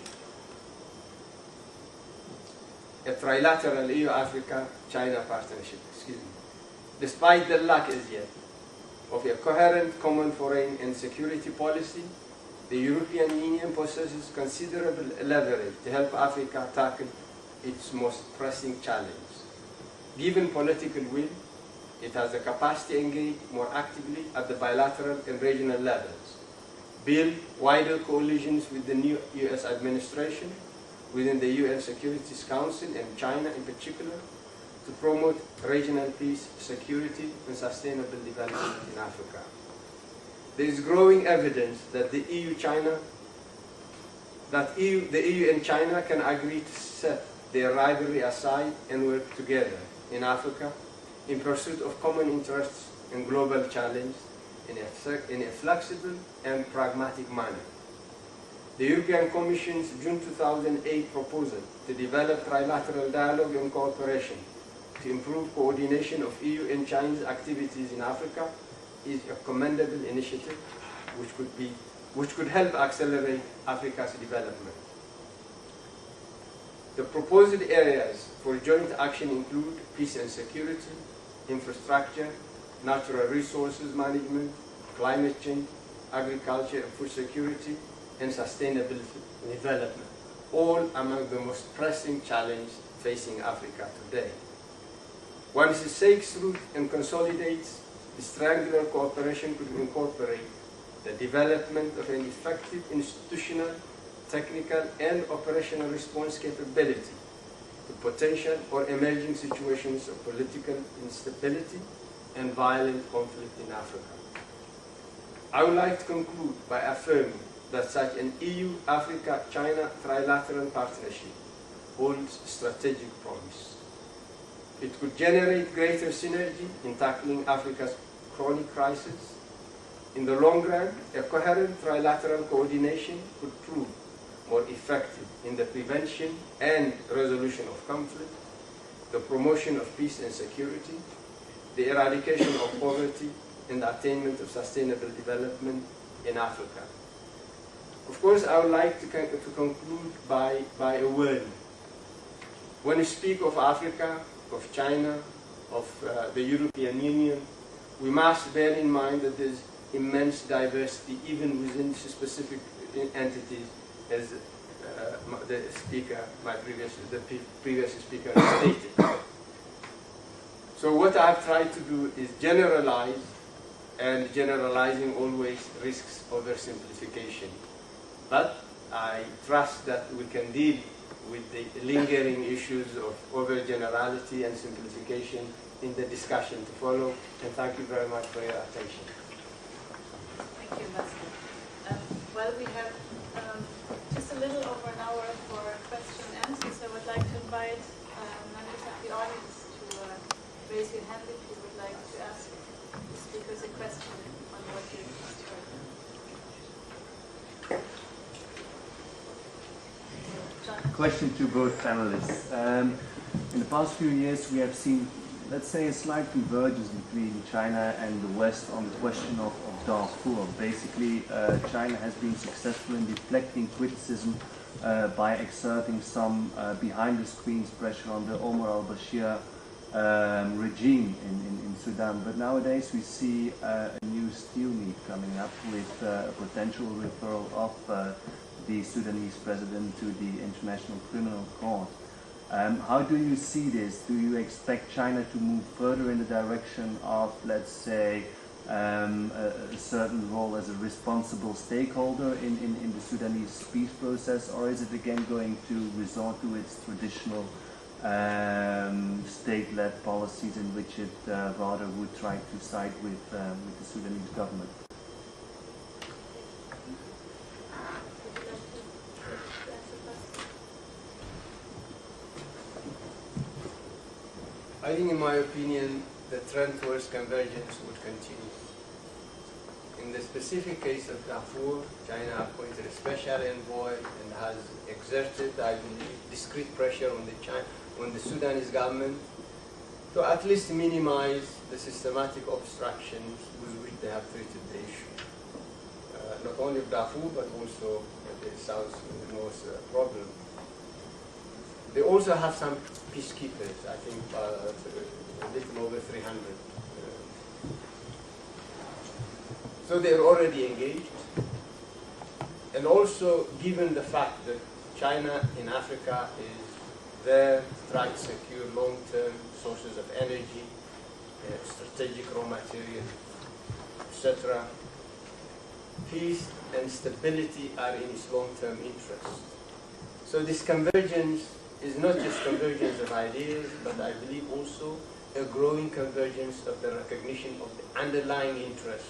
A trilateral EU-Africa-China partnership, Despite the lack as yet of a coherent common foreign and security policy, the European Union possesses considerable leverage to help Africa tackle its most pressing challenge. Given political will, it has the capacity to engage more actively at the bilateral and regional levels, build wider coalitions with the new US administration, within the UN Security Council and China in particular, to promote regional peace, security, and sustainable development in Africa. There is growing evidence that the EU and China can agree to set their rivalry aside and work together in Africa in pursuit of common interests and global challenges in a flexible and pragmatic manner. The European Commission's June 2008 proposal to develop trilateral dialogue and cooperation to improve coordination of EU and Chinese activities in Africa is a commendable initiative which could help accelerate Africa's development. The proposed areas for joint action include peace and security, infrastructure, natural resources management, climate change, agriculture and food security, and sustainable development, all among the most pressing challenges facing Africa today. Once it takes root and consolidates, this triangular cooperation could incorporate the development of an effective institutional, technical, and operational response capability to potential or emerging situations of political instability and violent conflict in Africa. I would like to conclude by affirming that such an EU-Africa-China trilateral partnership holds strategic promise. It could generate greater synergy in tackling Africa's chronic crisis. In the long run, a coherent trilateral coordination could prove more effective in the prevention and resolution of conflict, the promotion of peace and security, the eradication of poverty, and the attainment of sustainable development in Africa. Of course, I would like to conclude by a word. When we speak of Africa, of China, of the European Union, we must bear in mind that there's immense diversity even within specific entities, as the previous speaker stated. So what I've tried to do is generalize, and generalizing always risks oversimplification. But I trust that we can deal with the lingering issues of overgenerality and simplification in the discussion to follow. And thank you very much for your attention. Thank you, Ambassador. well, we have just a little over an hour for question and answers. I would like to invite members of the audience to raise your hand if you would like to ask the speakers a question on what you just heard. John. Question to both panelists. In the past few years, we have seen, let's say, a slight convergence between China and the West on the question of Darfur. Basically, China has been successful in deflecting criticism by exerting some behind-the-screens pressure on the Omar al-Bashir regime in Sudan. But nowadays we see a new stalemate coming up with a potential referral of the Sudanese president to the International Criminal Court. How do you see this? Do you expect China to move further in the direction of, let's say, a certain role as a responsible stakeholder in the Sudanese peace process, or is it again going to resort to its traditional state-led policies in which it rather would try to side with the Sudanese government? I think, in my opinion, the trend towards convergence would continue. In the specific case of Darfur, China appointed a special envoy and has exerted, I believe, discrete pressure on the Sudanese government to at least minimize the systematic obstructions with which they have treated the issue. Not only of Darfur, but also the South and the North problem. They also have some peacekeepers, I think a little over 300. So they're already engaged. And also, given the fact that China in Africa is there to try to secure long-term sources of energy, strategic raw material, etc., peace and stability are in its long-term interest. So this convergence is not just convergence of ideas, but I believe also a growing convergence of the recognition of the underlying interest.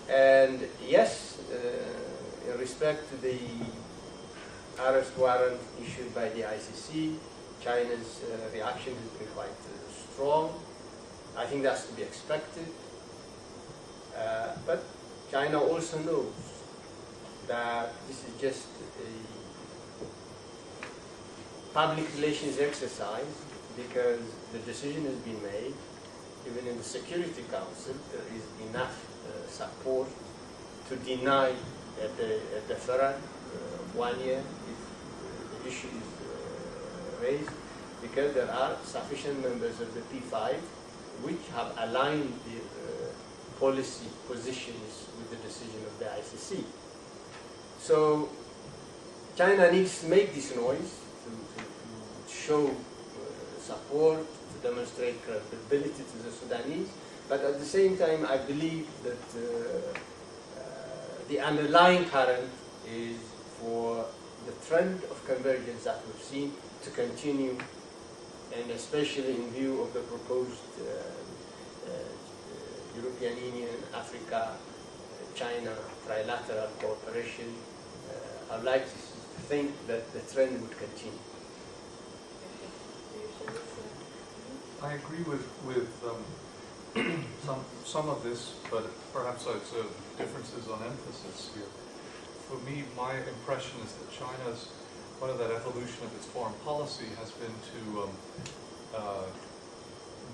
And yes, in respect to the arrest warrant issued by the ICC, China's reaction has been quite strong. I think that's to be expected. But China also knows that this is just a public relations exercise, because the decision has been made. Even in the Security Council, there is enough support to deny a deferral 1 year if the issue is raised, because there are sufficient members of the P5 which have aligned their policy positions with the decision of the ICC. So China needs to make this noise to show support, to demonstrate credibility to the Sudanese, but at the same time I believe that the underlying current is for the trend of convergence that we've seen to continue, and especially in view of the proposed European Union, Africa, China trilateral cooperation. I'd like to think that the trend would continue. I agree with some of this, but perhaps it's differences on emphasis here. For me, my impression is that China's, part of that evolution of its foreign policy has been to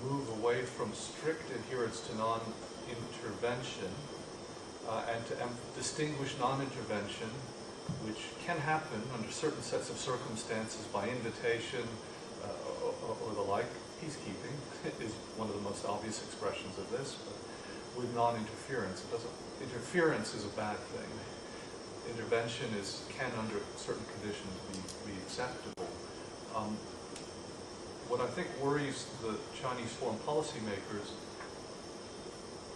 move away from strict adherence to non-intervention and to distinguish non-intervention, which can happen under certain sets of circumstances by invitation or the like. Peacekeeping is one of the most obvious expressions of this, but with non-interference. Interference is a bad thing. Intervention can, under certain conditions, be acceptable. What I think worries the Chinese foreign policy makers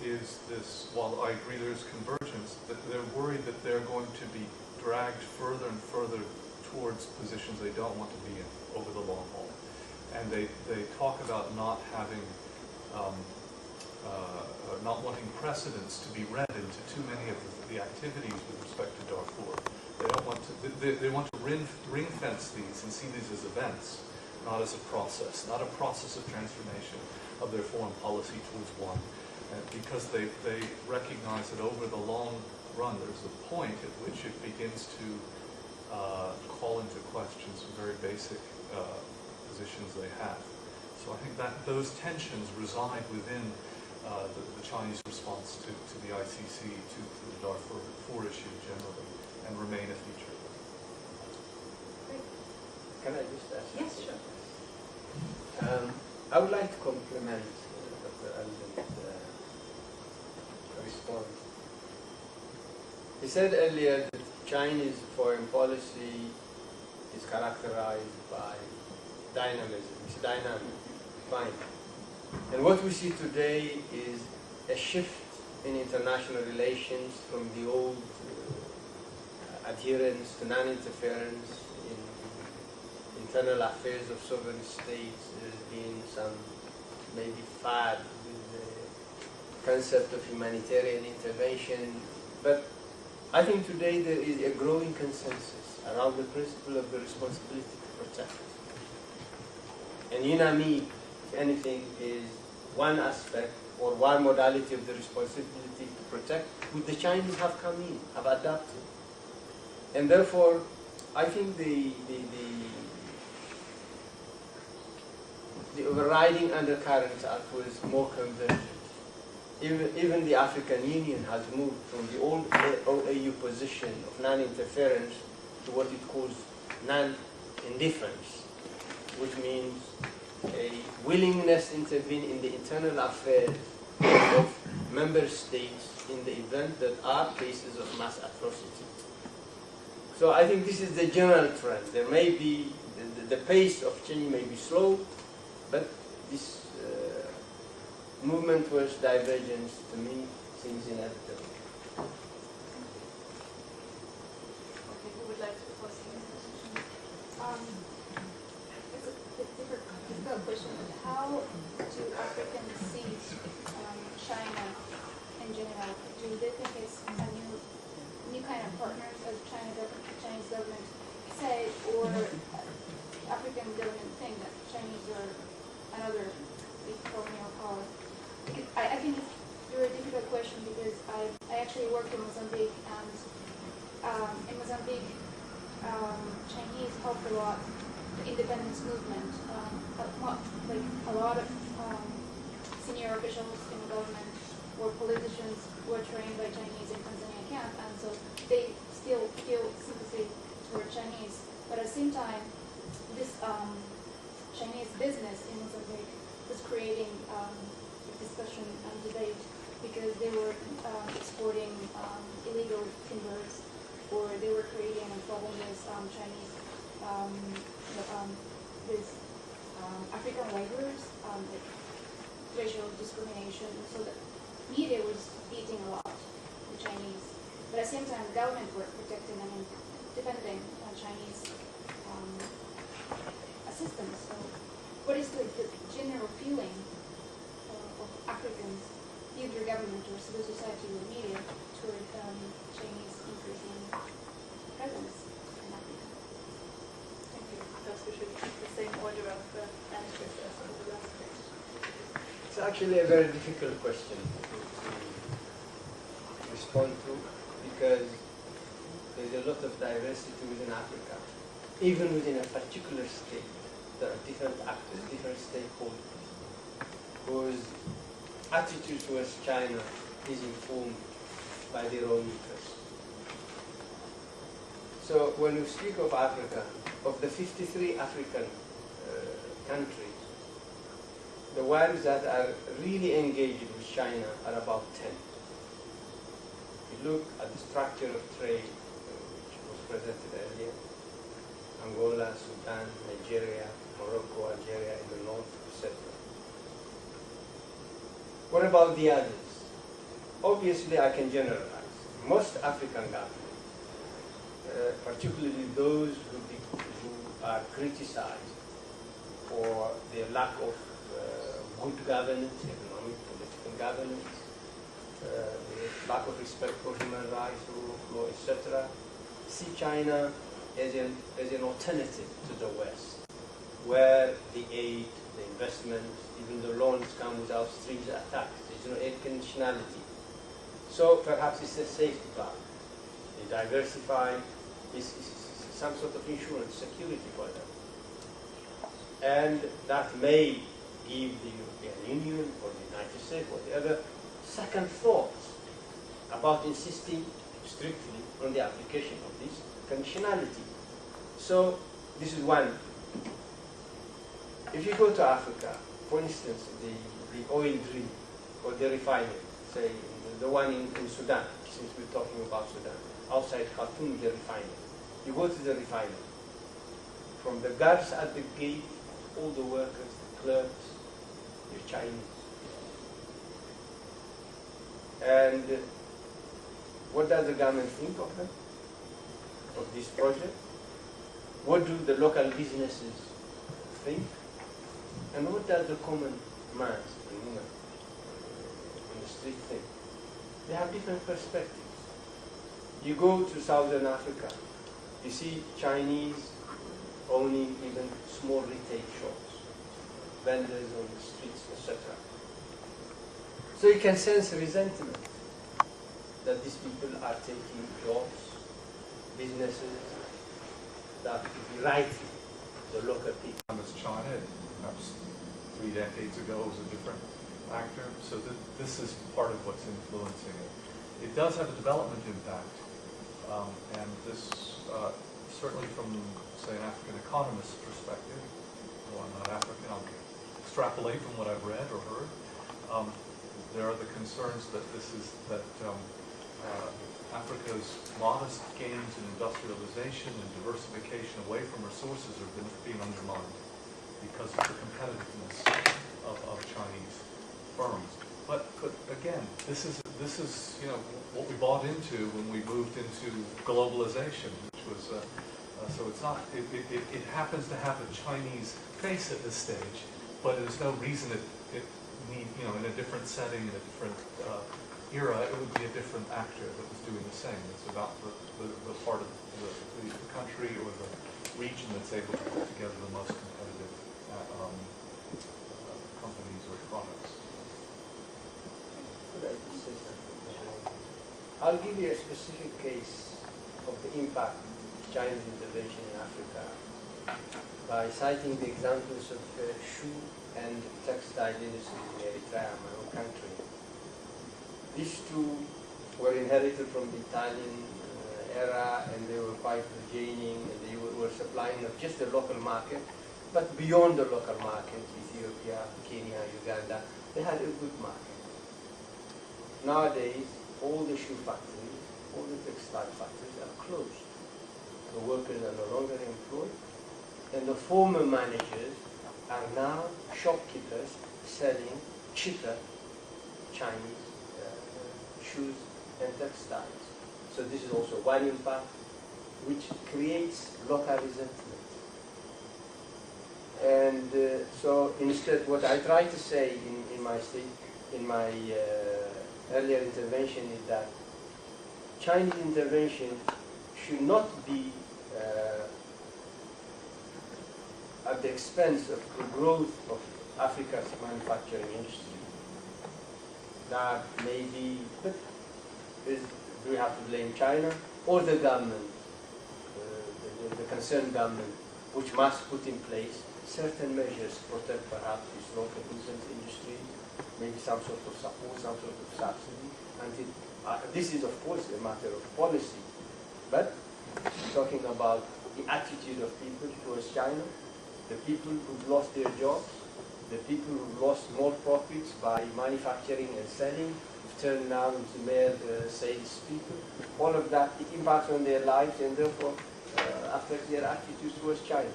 is this, while I agree there is convergence, that they're worried that they're going to be dragged further and further towards positions they don't want to be in over the long haul. And they talk about not having not wanting precedents to be read into too many of the activities with respect to Darfur. They don't want to. They want to ring fence these and see these as events, not as a process of transformation of their foreign policy towards one. Because they recognize that over the long run, there's a point at which it begins to call into question some very basic positions they have. So I think that those tensions reside within the Chinese response to the ICC, to the Darfur issue generally, and remain a feature of it. Great. Can I just ask? Yes, sure. I would like to compliment Dr. Alden's response. He said earlier that Chinese foreign policy is characterized by dynamism. It's dynamic. Fine. And what we see today is a shift in international relations from the old adherence to non-interference in internal affairs of sovereign states. There's been some maybe fad with the concept of humanitarian intervention. But I think today there is a growing consensus around the principle of the responsibility to protect. And UNAMI, if anything, is one aspect or one modality of the responsibility to protect, which the Chinese have come in, have adapted. And therefore, I think the overriding undercurrents are towards more convergence. Even the African Union has moved from the old OAU position of non-interference to what it calls non-indifference, which means a willingness to intervene in the internal affairs of member states in the event that are cases of mass atrocity. So I think this is the general trend. There may be, the pace of change may be slow, but this movement towards divergence, to me, seems inevitable. Okay, who would like to pose this question? It's a bit difficult question. How do Africans see China in general? Do they think it's a new kind of partners, as Chinese government say, or African government think that Chinese are another big colonial power? I think it's a very difficult question because I actually worked in Mozambique, and in Mozambique, Chinese helped a lot the independence movement. A lot of senior officials in the government or politicians were trained by Chinese in Tanzania camp, and so they still feel sympathy toward Chinese. But at the same time, this Chinese business in Mozambique was creating discussion and debate because they were exporting illegal timbers, or they were creating a problem with Chinese African laborers, like racial discrimination. So the media was beating a lot the Chinese, but at the same time, the government were protecting and defending Chinese assistance. So, what is the general feeling of Africans, either government or civil society or media, toward Chinese increasing presence in Africa? Thank you. Perhaps we should keep the same order of answers as for the last question. It's actually a very difficult question to respond to, because there's a lot of diversity within Africa. Even within a particular state, there are different actors, different stakeholders, whose attitude towards China is informed by their own interests. So when we speak of Africa, of the 53 African countries, the ones that are really engaged with China are about 10. If you look at the structure of trade, which was presented earlier, Angola, Sudan, Nigeria, Morocco, Algeria in the north, etc. What about the others? Obviously, I can generalize. Most African governments, particularly those who are criticized for their lack of good governance, economic, political governance, lack of respect for human rights, rule of law, etc. See China as an alternative to the West, where the aid, the investment, even the loans come without strings attached. There's no air conditionality. So perhaps it's a safety valve. They diversify, it's some sort of insurance, security for them. And that may give the European Union or the United States, whatever, second thoughts about insisting strictly on the application of this conditionality. So this is one. If you go to Africa, for instance, the oil drill or the refinery, say the one in Sudan, since we're talking about Sudan, outside Khartoum, the refinery. You go to the refinery. From the guards at the gate, all the workers, the clerks, they're Chinese. And what does the government think of them, of this project? What do the local businesses think? And what does the common man and woman on the street think? They have different perspectives. You go to Southern Africa, you see Chinese owning even small retail shops, vendors on the streets, etc. So you can sense resentment that these people are taking jobs, businesses that could be rightly the local people. As China, perhaps 3 decades ago, was a different actor. So this is part of what's influencing it. It does have a development impact, and this certainly from, say, an African economist's perspective. Well, I'm not African. I'll extrapolate from what I've read or heard. There are the concerns that Africa's modest gains in industrialization and diversification away from resources are being undermined because of the competitiveness of Chinese firms. But again, this is what we bought into when we moved into globalization, which was so it's not it happens to have a Chinese face at this stage, but there's no reason it need in a different setting, in a different era, it would be a different actor that was doing the same. It's about the part of the country or the region that's able to put together the most competitive companies or products. I'll give you a specific case of the impact of Chinese intervention in Africa by citing the examples of shoe and textile industry in Eritrea, my own country. These two were inherited from the Italian era, and they were quite burgeoning, and they were supplying not just the local market, but beyond the local market, Ethiopia, Kenya, Uganda. They had a good market. Nowadays, all the shoe factories, all the textile factories are closed. The workers are no longer employed, and the former managers are now shopkeepers selling cheaper Chinese shoes and textiles. So this is also one impact which creates local resentment. And so instead, what I try to say in my earlier intervention is that Chinese intervention should not be at the expense of the growth of Africa's manufacturing industry. That may be, but do we have to blame China or the government, the concerned government, which must put in place certain measures to protect perhaps this local business industry, maybe some sort of support, some sort of subsidy. This is, of course, a matter of policy, but talking about the attitude of people towards China, the people who've lost their jobs, the people who've lost more profits by manufacturing and selling, who've turned now into mere sales people, all of that, it impacts on their lives and therefore affects their attitudes towards China.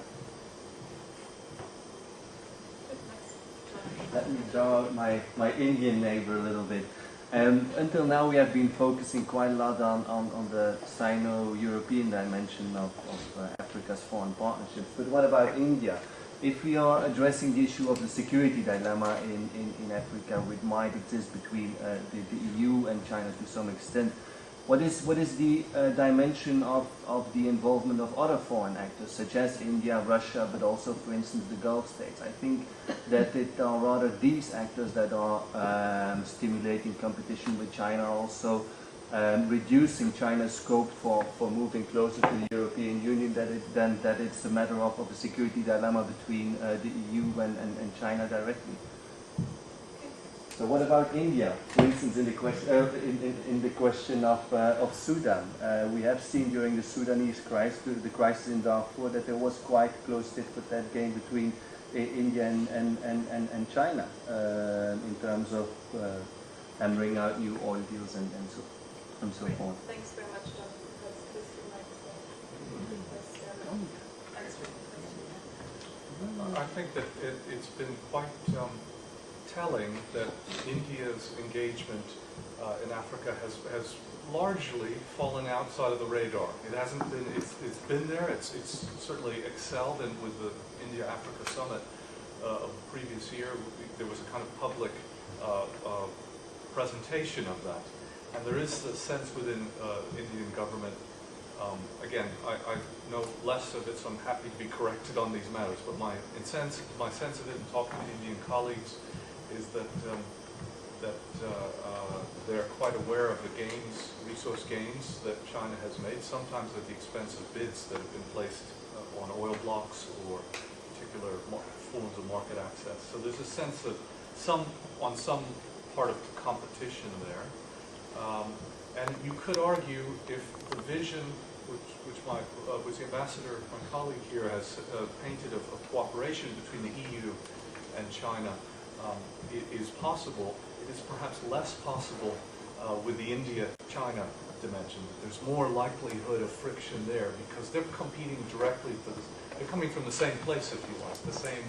Let me draw out my Indian neighbor a little bit. Until now we have been focusing quite a lot on the Sino-European dimension of Africa's foreign partnerships. But what about India? if we are addressing the issue of the security dilemma in Africa, which might exist between the EU and China to some extent, what is the dimension of the involvement of other foreign actors, such as India, Russia, but also, for instance, the Gulf states? I think that it are rather these actors that are stimulating competition with China, also reducing China's scope for moving closer to the European Union, than that it's a matter of a security dilemma between the EU and China directly. So what about India, for instance, in the question of Sudan? We have seen during the Sudanese crisis, the crisis in Darfur, that there was quite close tit-for-tat game between India and China in terms of hammering out new oil deals and so forth. Thanks very much, John. That's Chris would like to answer the question. I think that it's been quite telling that India's engagement in Africa has largely fallen outside of the radar. It hasn't been. It's been there. It's certainly excelled, and with the India-Africa summit of the previous year, there was a kind of public presentation of that. And there is the sense within Indian government, again, I know less of it, so I'm happy to be corrected on these matters, but my sense of it in talking to Indian colleagues is that they're quite aware of the gains, resource gains that China has made, sometimes at the expense of bids that have been placed on oil blocks or particular forms of market access. So there's a sense of some part of competition there. And you could argue if the vision which the ambassador, my colleague here, has painted of cooperation between the EU and China is possible, it is perhaps less possible with the India-China dimension. There's more likelihood of friction there because they're competing directly for this. They're coming from the same place, if you like, the same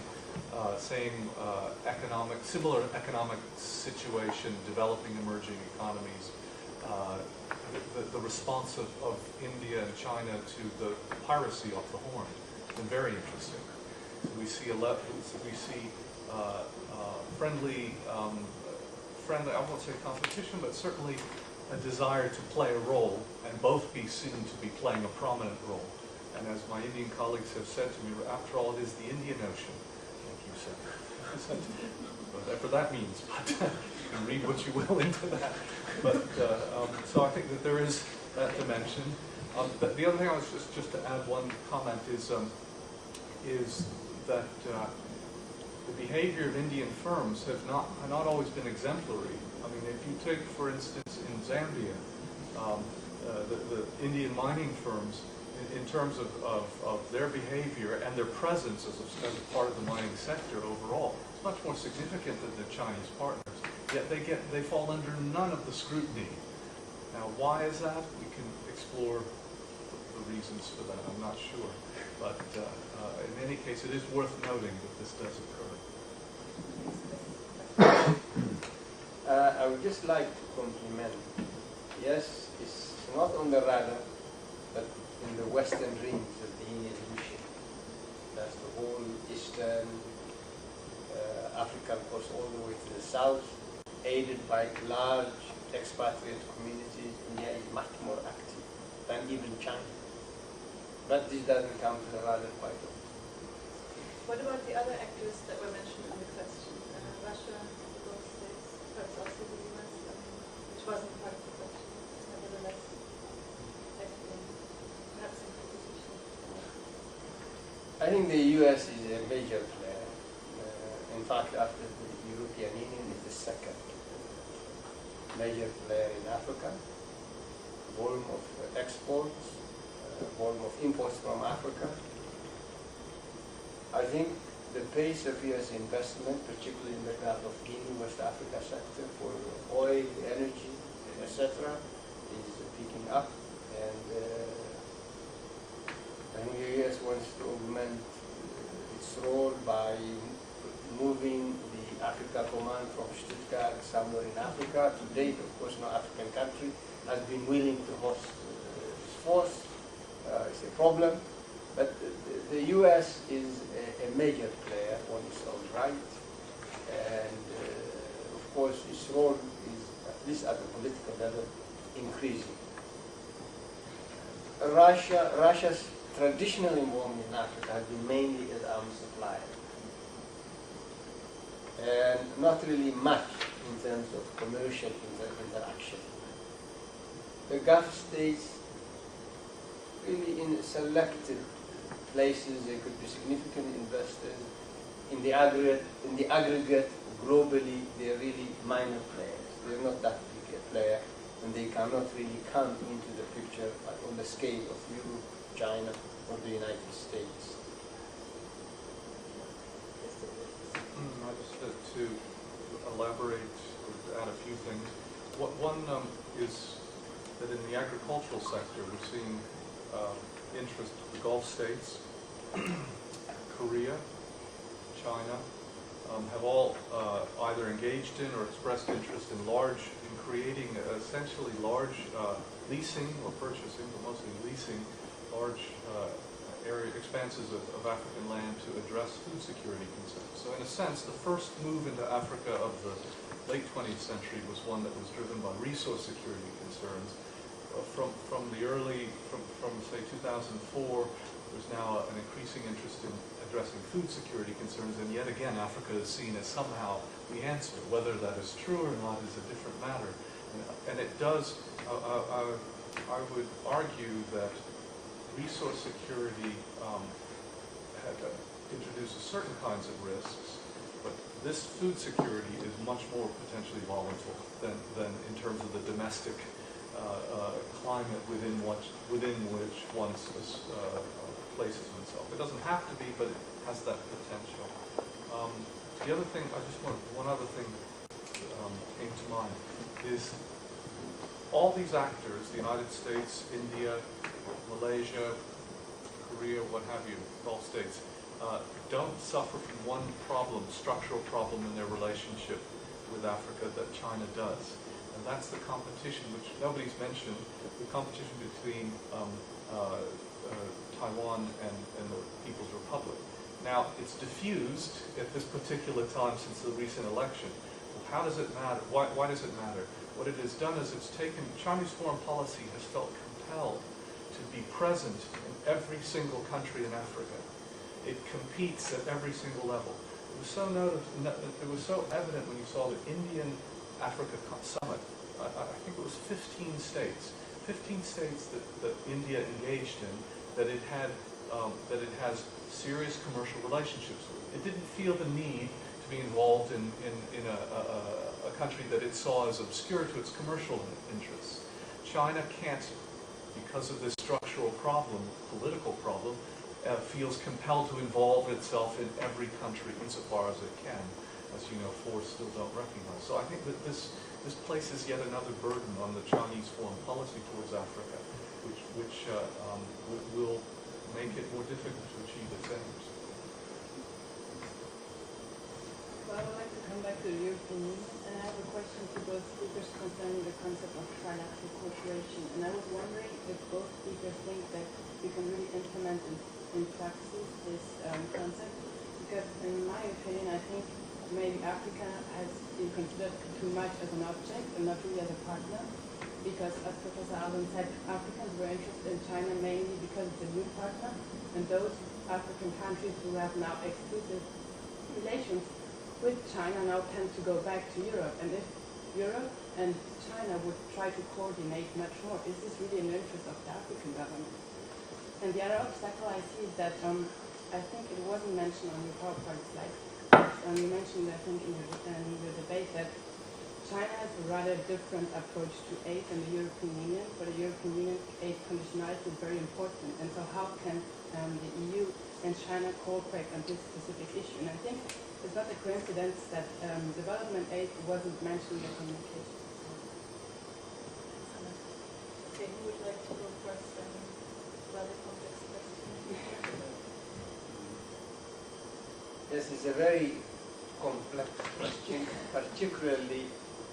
similar economic situation, developing emerging economies. The response of India and China to the piracy off the Horn has been very interesting. So we see friendly, I won't say competition, but certainly a desire to play a role and both be seen to be playing a prominent role. And as my Indian colleagues have said to me, after all, it is the Indian Ocean, like you said. Whatever that means, but you can read what you will into that. But so I think that there is that dimension. The other thing I was just to add one comment is that the behavior of Indian firms have not always been exemplary. I mean, if you take, for instance, in Zambia, the Indian mining firms, in terms of their behavior and their presence as a part of the mining sector overall, it's much more significant than the Chinese partners. Yet they fall under none of the scrutiny. Now, why is that? We can explore the reasons for that. I'm not sure, but in any case, it is worth noting that this does occur. I would just like to compliment. Yes, it's not on the radar, but in the western rings of the Indian Ocean. That's the whole eastern African coast all the way to the south, aided by large expatriate communities. India is much more active than even China. But this doesn't come to the radar quite often. What about the other actors that were mentioned in the question? Russia, the Gulf states, perhaps also the US, which wasn't part of the question, nevertheless, acting perhaps in competition. I think the US is a major player. In fact, after the European Union, is the second major player in Africa. Volume of exports, volume of imports from Africa. I think the pace of US investment, particularly in the Gulf of Guinea, West Africa sector for oil, energy, etc., is picking up. And I think the US wants to augment its role by moving the Africa Command from Stuttgart somewhere in Africa. To date, of course, no African country has been willing to host this force. It's a problem. But the US is a major player on its own right, and of course its role is, at least at the political level, increasing. Russia's traditional involvement in Africa has been mainly as arms supplier, and not really much in terms of commercial interaction. The Gulf states, really in selected places, there could be significant investors. In the aggregate, globally, they're really minor players. They're not that big a player, and they cannot really come into the picture on the scale of Europe, China, or the United States. I just to elaborate or to add a few things. One is that in the agricultural sector, we're seeing interest in the Gulf states, Korea, China, have all either engaged in or expressed interest in creating essentially large leasing or purchasing, but mostly leasing, large expanses of African land to address food security concerns. So in a sense, the first move into Africa of the late 20th century was one that was driven by resource security concerns. From say 2004, there's now an increasing interest in addressing food security concerns, and yet again Africa is seen as somehow the answer. Whether that is true or not is a different matter. And it does, I would argue that resource security introduces certain kinds of risks, but this food security is much more potentially volatile than in terms of the domestic climate within which one places oneself. It doesn't have to be, but it has that potential. The other thing, one other thing came to mind is all these actors, the United States, India, Malaysia, Korea, what have you, Gulf states, don't suffer from one structural problem in their relationship with Africa that China does. And that's the competition, which nobody's mentioned, the competition between Taiwan and the People's Republic. Now, it's diffused at this particular time since the recent election. Well, how does it matter? Why does it matter? What it has done is Chinese foreign policy has felt compelled to be present in every single country in Africa. It competes at every single level. It was so evident when you saw the Indian-Africa summit. I think it was 15 states that India engaged in, that it has serious commercial relationships with. It didn't feel the need to be involved in a country that it saw as obscure to its commercial interests. China can't, because of this structural problem, political problem, feels compelled to involve itself in every country insofar as it can, as you know, four still don't recognize. So I think that this places yet another burden on the Chinese foreign policy towards Africa, which will make it more difficult to achieve its aims. Well, I would like to come back to the European Union, and I have a question to both speakers concerning the concept of trilateral cooperation. And I was wondering if both speakers think that we can really implement in praxis this concept, because in my opinion, I think maybe Africa has been considered too much as an object and not really as a partner, because as Professor Alden said, Africans were interested in China mainly because it's a new partner, and those African countries who have now exclusive relations with China now tend to go back to Europe. And if Europe and China would try to coordinate much more, is this really in the interest of the African government? And the other obstacle I see is that I think it wasn't mentioned on your PowerPoint slide. You mentioned, I think, in your debate that China has a rather different approach to aid than the European Union. For the European Union, aid conditionality is very important. And so how can the EU and China cooperate on this specific issue? And I think it's not a coincidence that development aid wasn't mentioned in the communication. Okay, who would like to go first? Rather complex question. This is a very complex question, particularly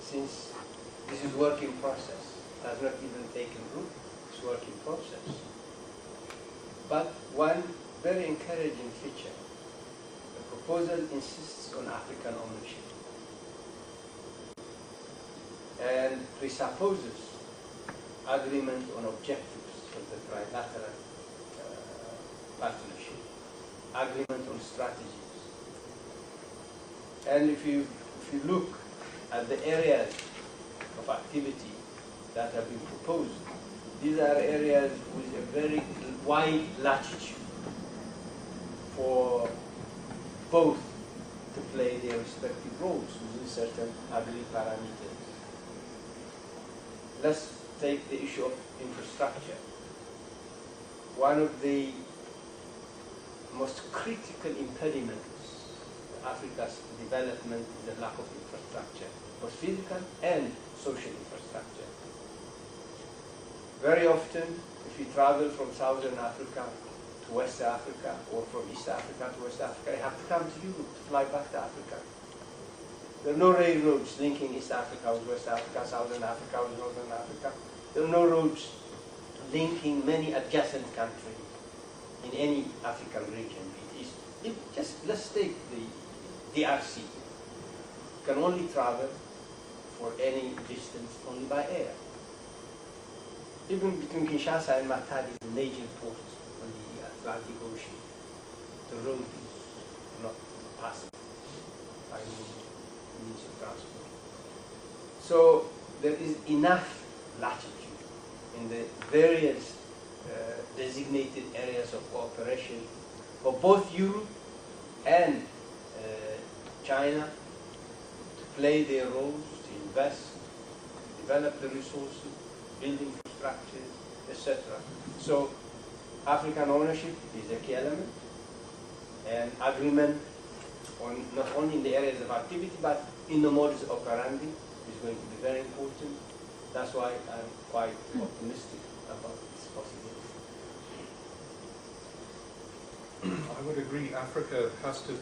since this is work in process. It has not even taken root, it's work in process. But one proposal insists on African ownership and presupposes agreement on objectives of the trilateral partnership, agreement on strategies. And if you look at the areas of activity that have been proposed, these are areas with a very wide latitude for both to play their respective roles within certain agreed parameters. Let's take the issue of infrastructure. One of the most critical impediments to Africa's development is the lack of infrastructure, both physical and social infrastructure. Very often, if you travel from Southern Africa to West Africa, or from East Africa to West Africa, you have to come to Europe to fly back to Africa. There are no railroads linking East Africa with West Africa, Southern Africa with Northern Africa. There are no roads linking many adjacent countries in any African region. Let's take the DRC. You can only travel for any distance only by air. Even between Kinshasa and Matadi, the major port on the Atlantic Ocean, the road is not passable by any means of transport. So there is enough latitude in the various designated areas of cooperation for both Europe and China to play their roles, to invest, to develop the resources, build infrastructures, etc. So African ownership is a key element, and agreement on not only in the areas of activity but in the modus operandi is going to be very important. That's why I'm quite optimistic about this possibility. I would agree. Africa has to.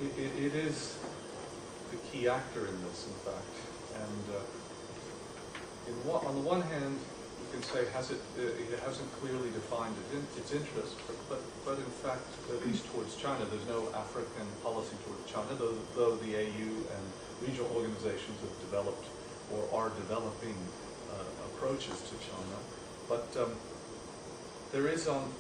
It is the key actor in this, in fact. And on the one hand, you can say it hasn't clearly defined its interest, but in fact, at least towards China, there's no African policy towards China, though the AU and regional organizations have developed or are developing approaches to China. But there is on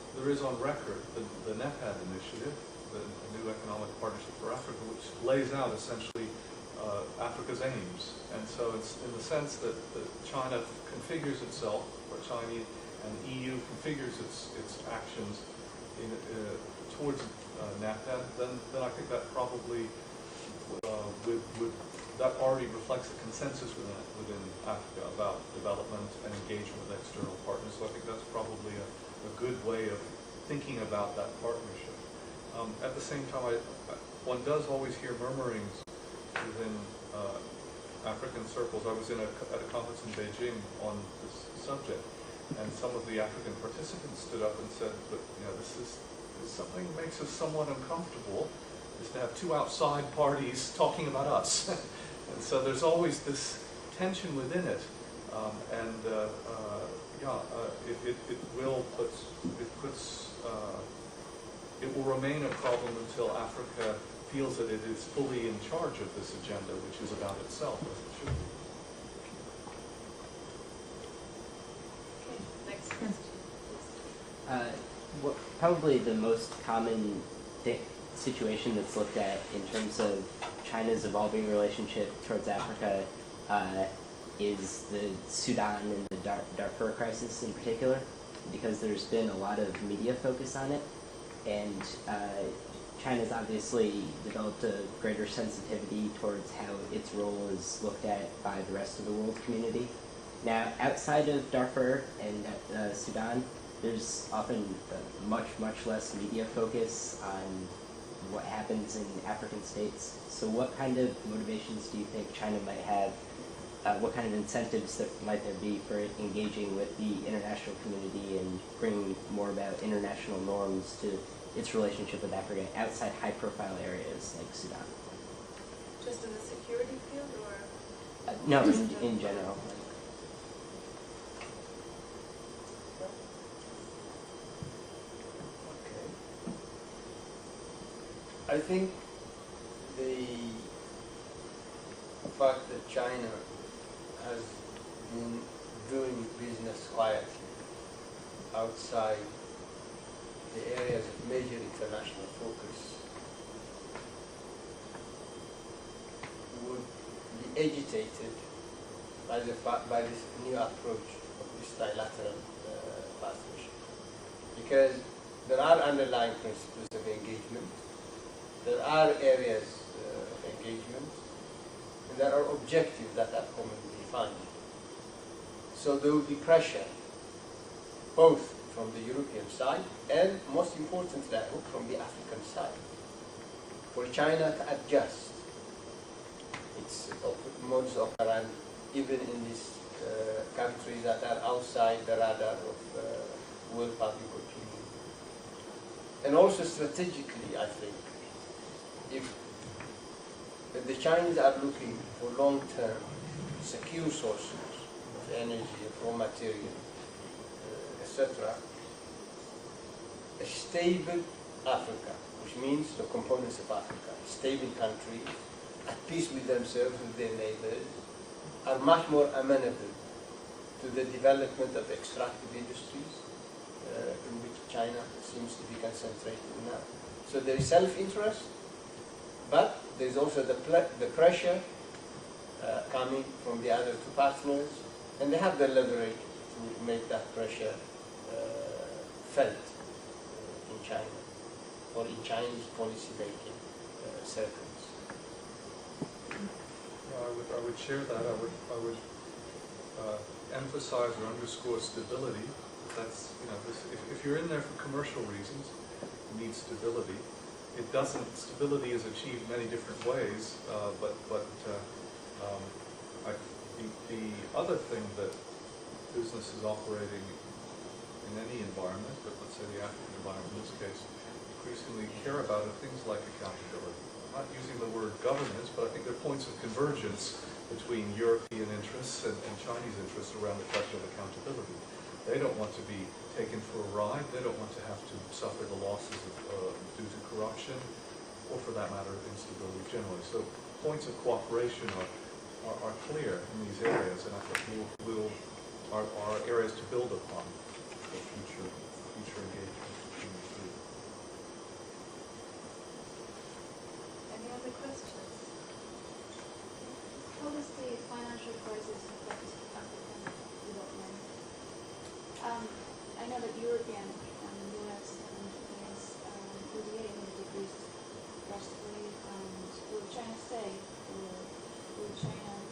record the NEPAD initiative, the New Economic Partnership for Africa, which lays out essentially Africa's aims. And so it's in the sense that China configures itself, or Chinese and the EU configures its actions towards NAPAD, then I think that probably that already reflects the consensus within Africa about development and engagement with external partners. So I think that's probably a good way of thinking about that partnership. At the same time, one does always hear murmurings within African circles. I was at a conference in Beijing on this subject, and some of the African participants stood up and said that this is something that makes us somewhat uncomfortable, is to have two outside parties talking about us. And so there's always this tension within it, it will remain a problem until Africa feels that it is fully in charge of this agenda, which is about itself, as it should be. Okay, next question. Probably the most common situation that's looked at in terms of China's evolving relationship towards Africa is the Sudan and the Darfur crisis in particular, because there's been a lot of media focus on it, and China's obviously developed a greater sensitivity towards how its role is looked at by the rest of the world community. Now, outside of Darfur and Sudan, there's often much less media focus on what happens in African states. So what kind of motivations do you think China might have? What kind of incentives might there be for engaging with the international community and bringing more about international norms to its relationship with Africa outside high-profile areas like Sudan? Just in the security field, or? No, in general. I think the fact that China has been doing business quietly outside the areas of major international focus would be agitated by this new approach of this trilateral partnership. Because there are underlying principles of engagement, there are areas of engagement, and there are objectives that are commonly defined. So there will be pressure, both from the European side and, most importantly, I hope, from the African side, for China to adjust its modus operandi, even in these countries that are outside the radar of world public opinion. And also strategically, I think, if the Chinese are looking for long-term, secure sources of energy, of raw material, etc., a stable Africa, which means the components of Africa, stable countries, at peace with themselves, with their neighbors, are much more amenable to the development of extractive industries, in which China seems to be concentrated now. So there is self-interest, but there is also the pressure coming from the other two partners, and they have the leverage to make that pressure felt in China, or in Chinese policy-making circles. I would share that. I would emphasize or underscore stability. That's, you know, if you're in there for commercial reasons, you need stability. It doesn't. Stability is achieved many different ways, but the other thing that business is operating in any environment, but let's say the African environment in this case, increasingly care about are things like accountability. I'm not using the word governance, but I think there are points of convergence between European interests and Chinese interests around the question of accountability. They don't want to be taken for a ride. They don't want to have to suffer the losses due to corruption, or for that matter, instability generally. So points of cooperation are clear in these areas, and I think are areas to build upon for future engagement in the group. Any other questions? How does the financial crisis affect African development? I know that European and US and US ODA have decreased drastically, and will China stay, or will China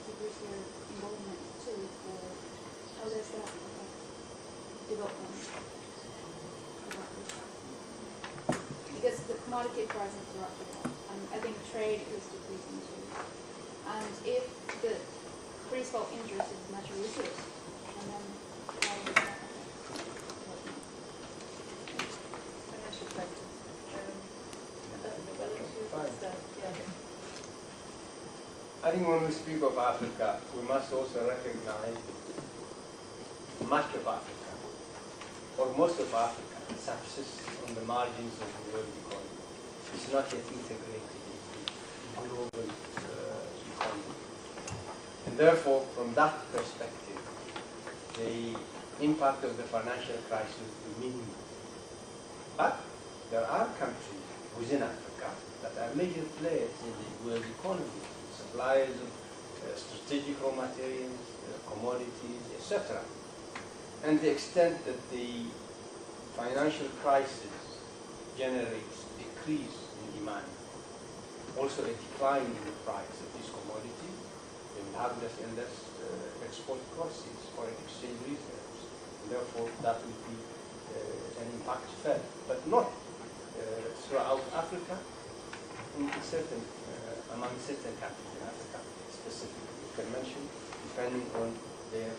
decrease their involvement too, or how does that affect development? Because the commodity prices are up, and I think trade is decreasing too. And if the principal interest is natural resource, and then how does that affect development? Financial factors. I think when we speak of Africa, we must also recognize much of Africa, or most of Africa, subsists on the margins of the world economy. It's not yet integrated into global economy. And therefore, from that perspective, the impact of the financial crisis will be minimal. But there are countries within Africa that are major players in the world economy, suppliers of strategic raw materials, commodities, etc. And the extent that the financial crisis generates a decrease in demand, also a decline in the price of this commodity, they will have less and less export proceeds, foreign exchange reserves. And therefore, that will be an impact felt, but not throughout Africa, in certain, among certain countries in Africa, specifically, you can mention, depending on their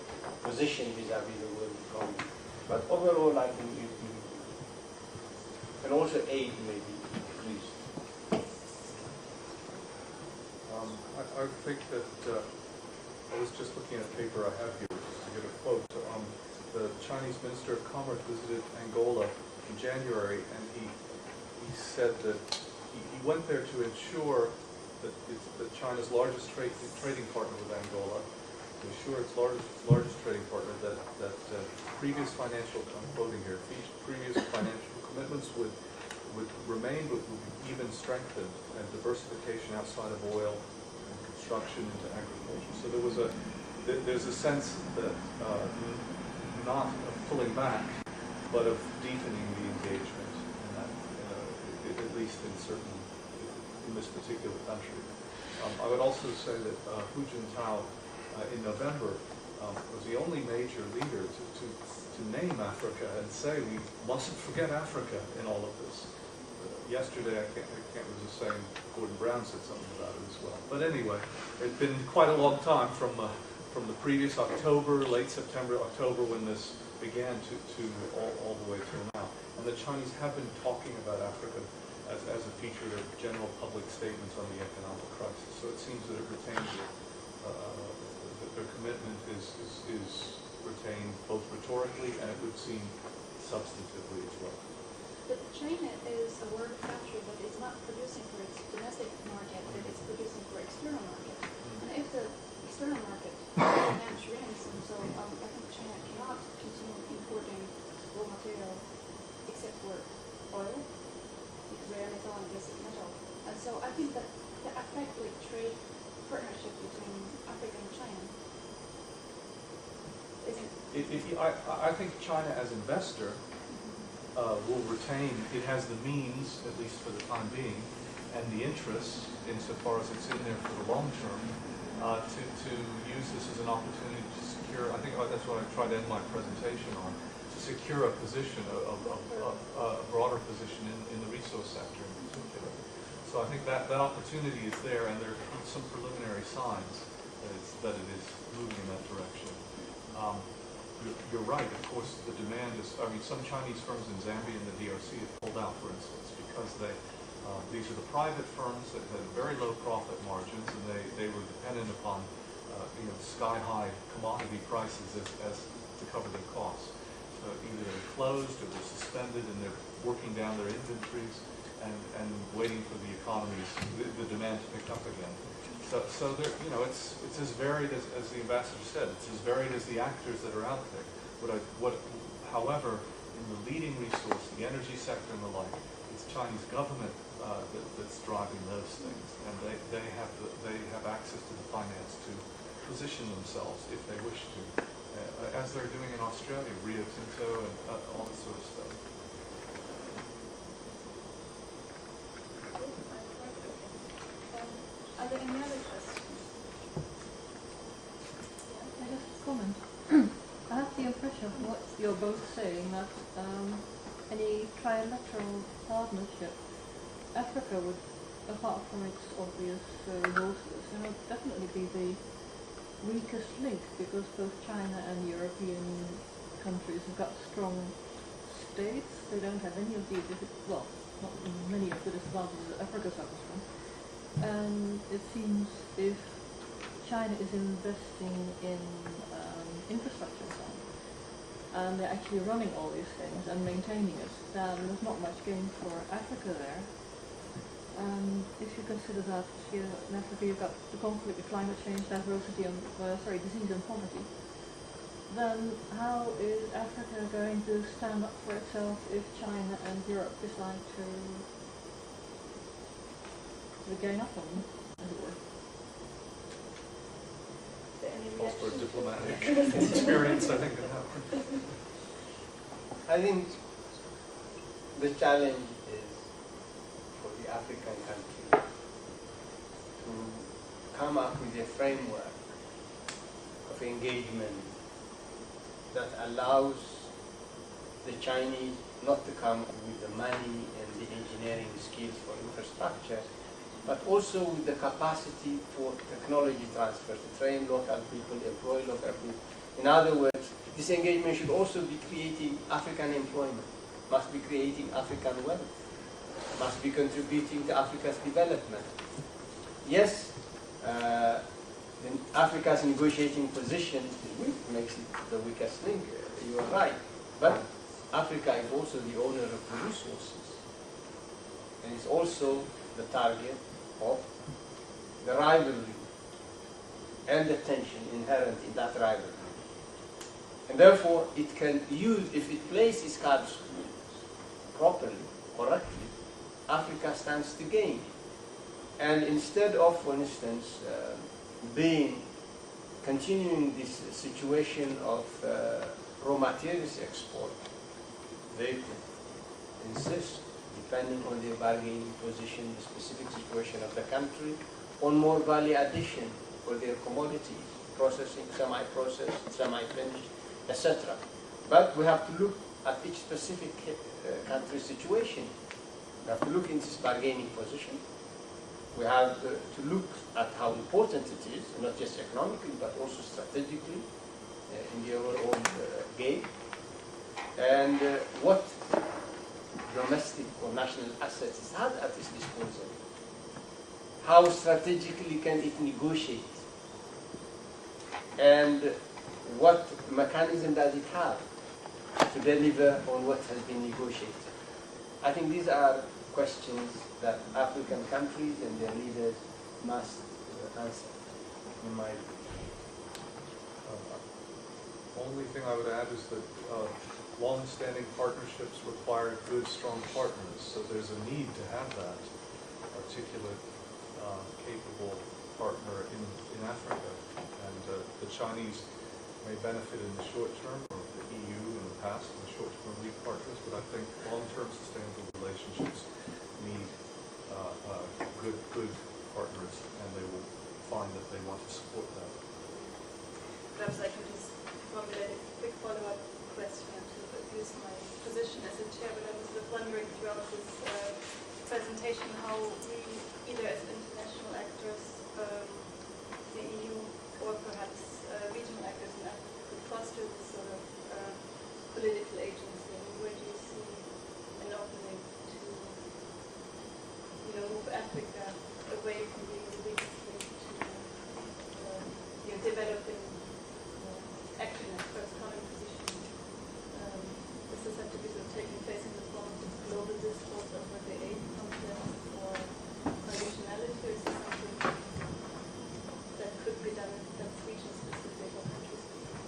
position vis-à-vis the world economy. But overall, I think it will, and also aid may be decreased. I think that I was just looking at a paper I have here, just to get a quote. The Chinese Minister of Commerce visited Angola in January, and he he said that he went there to ensure that China's largest trading partner with Angola, to assure its largest trading partner that previous financial, I'm quoting here, previous financial commitments would remain, but would be even strengthened, and diversification outside of oil and construction into agriculture. So there's a sense that not of pulling back, but of deepening the engagement in that, at least in this particular country. I would also say that Hu Jintao in November was the only major leader to name Africa and say we mustn't forget Africa in all of this. Yesterday, I can't resist saying Gordon Brown said something about it as well. But anyway, it's been quite a long time from the previous October, late September, October, when this began to all the way till now. And the Chinese have been talking about Africa as a feature of their general public statements on the economic crisis. So it seems that it retains their commitment is retained both rhetorically and it would seem substantively as well. But China is a world country that is not producing for its domestic market, but it's producing for external market. And if the external market demand shrinks, and so I think China cannot continue importing raw material except for oil, rare metal and basic metal. And so I think that the effective trade partnership between Africa and China isn't. I think China as investor will retain, it has the means, at least for the time being, and the interest, insofar as it's in there for the long term, to use this as an opportunity to secure, I think that's what I tried to end my presentation on, to secure a position, a broader position in the resource sector in particular. So I think that opportunity is there, and there are some preliminary signs that it is moving in that direction. You're right, of course, the demand is, I mean, some Chinese firms in Zambia and the DRC have pulled out, for instance, because these are the private firms that had very low profit margins, and they were dependent upon sky-high commodity prices as to cover their costs. So either they're closed or they're suspended, and they're working down their inventories and waiting for the economies, the demand to pick up again. So there, it's as varied as the ambassador said. It's as varied as the actors that are out there. However, in the leading resource, the energy sector and the like, it's Chinese government that's driving those things, and they have access to the finance to position themselves if they wish to, as they're doing in Australia, Rio Tinto and all this sort of stuff. Are there any other questions? I just comment. I have the impression from what you're both saying that any trilateral partnership, Africa would, apart from its obvious resources, definitely be the weakest link, because both China and European countries have got strong states. They don't have any of the, well, not many of the disadvantages that Africa suffers from. And it seems if China is investing in infrastructure and so on, and they're actually running all these things and maintaining it, then there's not much gain for Africa there. And if you consider that in Africa you've got the conflict with climate change, diversity, and disease and poverty, then how is Africa going to stand up for itself if China and Europe decide to gain up on them, as it were? Calls for diplomatic experience, I think, that happened. I think the challenge is for the African countries to come up with a framework of engagement that allows the Chinese not to come with the money and the engineering skills for infrastructure, but also with the capacity for technology transfer, to train local people, employ local people. In other words, this engagement should also be creating African employment, must be creating African wealth, must be contributing to Africa's development. Yes, Africa's negotiating position makes it the weakest link, you are right, but Africa is also the owner of the resources. and it's also the target of the rivalry and the tension inherent in that rivalry. And therefore, it can use, if it plays its cards properly, correctly, Africa stands to gain. And instead of, for instance, continuing this situation of raw materials export, they could insist, depending on their bargaining position, the specific situation of the country, on more value addition for their commodities, processing, semi-processed, semi-finished, etc. But we have to look at each specific country situation. We have to look into its bargaining position. We have to look at how important it is, not just economically, but also strategically in the overall game. And what domestic or national assets it has at its disposal. How strategically can it negotiate? And what mechanism does it have to deliver on what has been negotiated? I think these are questions that African countries and their leaders must answer, in my view. Only thing I would add is that long-standing partnerships require good, strong partners. So there's a need to have that articulate, capable partner in Africa. And the Chinese may benefit in the short term, or the EU in the past, in the short term weak partners, but I think long-term sustainable relationships need good partners, and they will find that they want to support that. Perhaps I can just formulate a quick follow-up question to use my position as a chair, but I was wondering throughout this presentation how we, either as international actors, the EU, or perhaps regional actors in Africa, could foster this sort of political agency. I mean, where do you see an opening to, move Africa away from being the weak state to, developing action and corresponding position? Does this have to be sort of taking place in the form of global discourse over the aid concept or conditionality, or is this something that could be done that's region-specific or country-specific?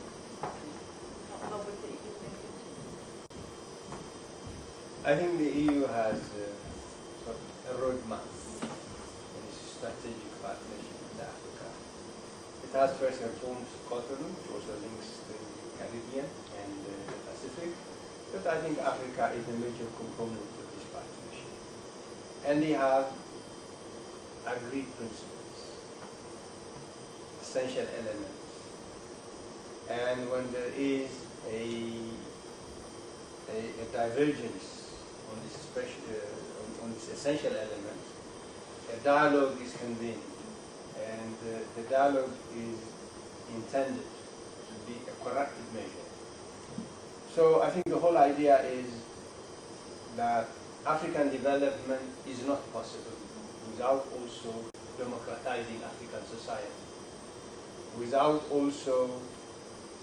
How would the EU make it? I think the EU has sort of a roadmap in its strategic partnership with Africa. It has first and foremost Cotonou, which also links the Caribbean and the Pacific. But I think Africa is a major component of this partnership. And they have agreed principles, essential elements. And when there is a divergence on this essential element, a dialogue is convened. And the dialogue is intended to be a corrective measure. So I think the whole idea is that African development is not possible without also democratizing African society, without also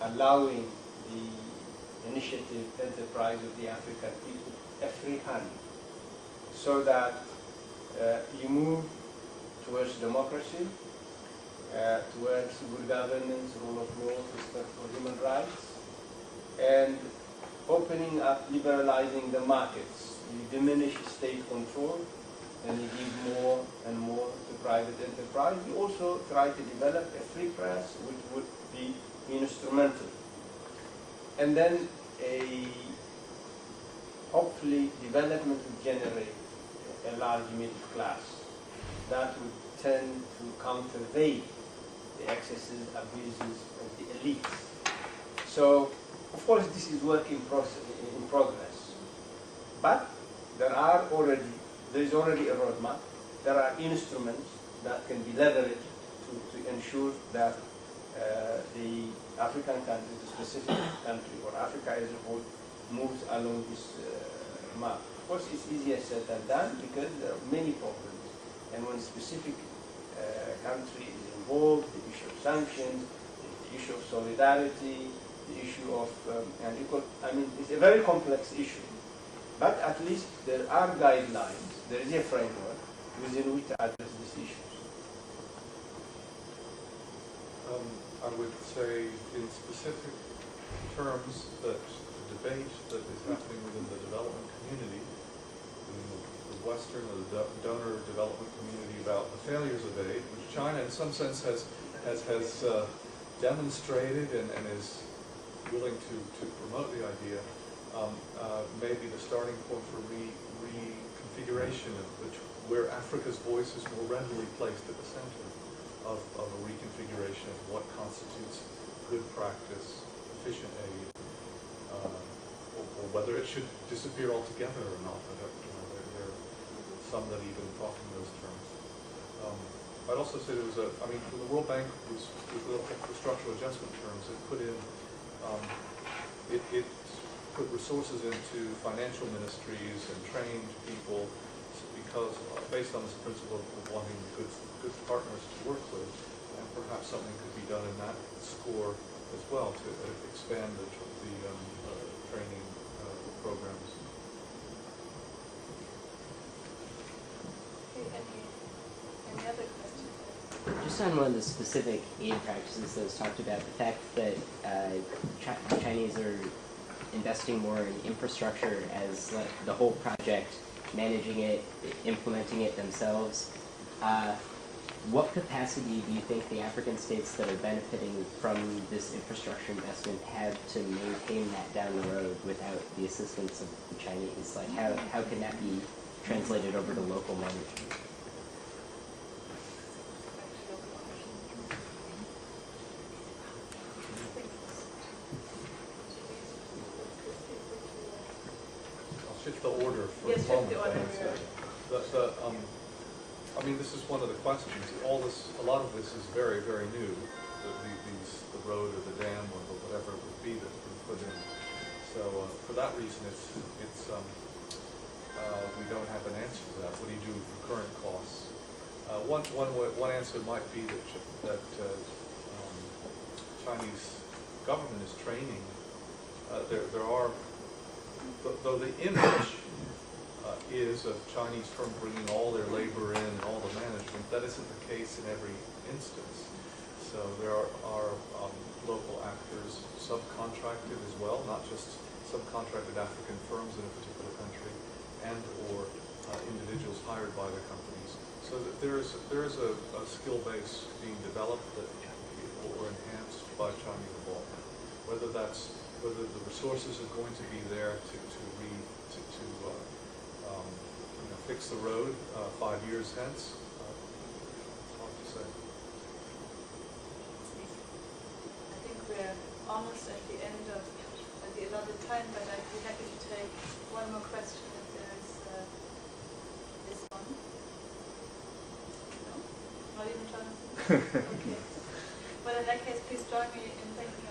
allowing the initiative, enterprise of the African people a free hand, so that you move towards democracy, towards good governance, rule of law, respect for human rights, and opening up, liberalizing the markets. You diminish state control, and you give more and more to private enterprise. You also try to develop a free press, which would be instrumental. And then hopefully development would generate a large middle class that would tend to countervail the excesses, abuses of the elites. So, of course, this is work in progress. But there is already a roadmap. There are instruments that can be leveraged to ensure that the African country, the specific country, or Africa as a whole, moves along this map. Of course, it's easier said than done because there are many problems. And when a specific country is involved, the issue of sanctions, the issue of solidarity, the issue of it's a very complex issue. But at least there are guidelines, there is a framework within which to address these issues. I would say in specific terms that the debate that is happening within the development community, within the Western or the donor development community about the failures of aid, which China in some sense has demonstrated and is willing to promote the idea, may be the starting point for reconfiguration of where Africa's voice is more readily placed at the center of a reconfiguration of what constitutes good practice, efficient aid, or whether it should disappear altogether or not. There are some that even talk in those terms. I'd also say there was when the World Bank was for structural adjustment terms, it put in, it put resources into financial ministries and trained people because based on this principle of wanting good partners to work with, and perhaps something could be done in that score as well to expand the training programs. Okay, any other questions? Just on one of the specific aid practices that was talked about, the fact that the Chinese are investing more in infrastructure as the whole project, managing it, implementing it themselves. What capacity do you think the African states that are benefiting from this infrastructure investment have to maintain that down the road without the assistance of the Chinese? Like, how can that be translated over to local management? I'll shift the order for Yes, a moment. shift the order. This is one of the questions. A lot of this is very, very new. The road or the dam or whatever it would be that's been put in. So for that reason, we don't have an answer to that. What do you do with current costs? One answer might be that Chinese government is training. There are, though the image is a Chinese firm bringing all their labor in and all the management, that isn't the case in every instance. So there are local actors subcontracted as well, not just subcontracted African firms in a particular country, and or individuals hired by the companies. So that there is a skill base being developed that or enhanced by Chinese involvement. Whether the resources are going to be there to fix the road 5 years hence, it's hard to say. I think we're almost at the end of the allotted time, but I'd be happy to take one more question if there is this one. No? Not even Jonathan? Okay. Well, in that case, please join me in thanking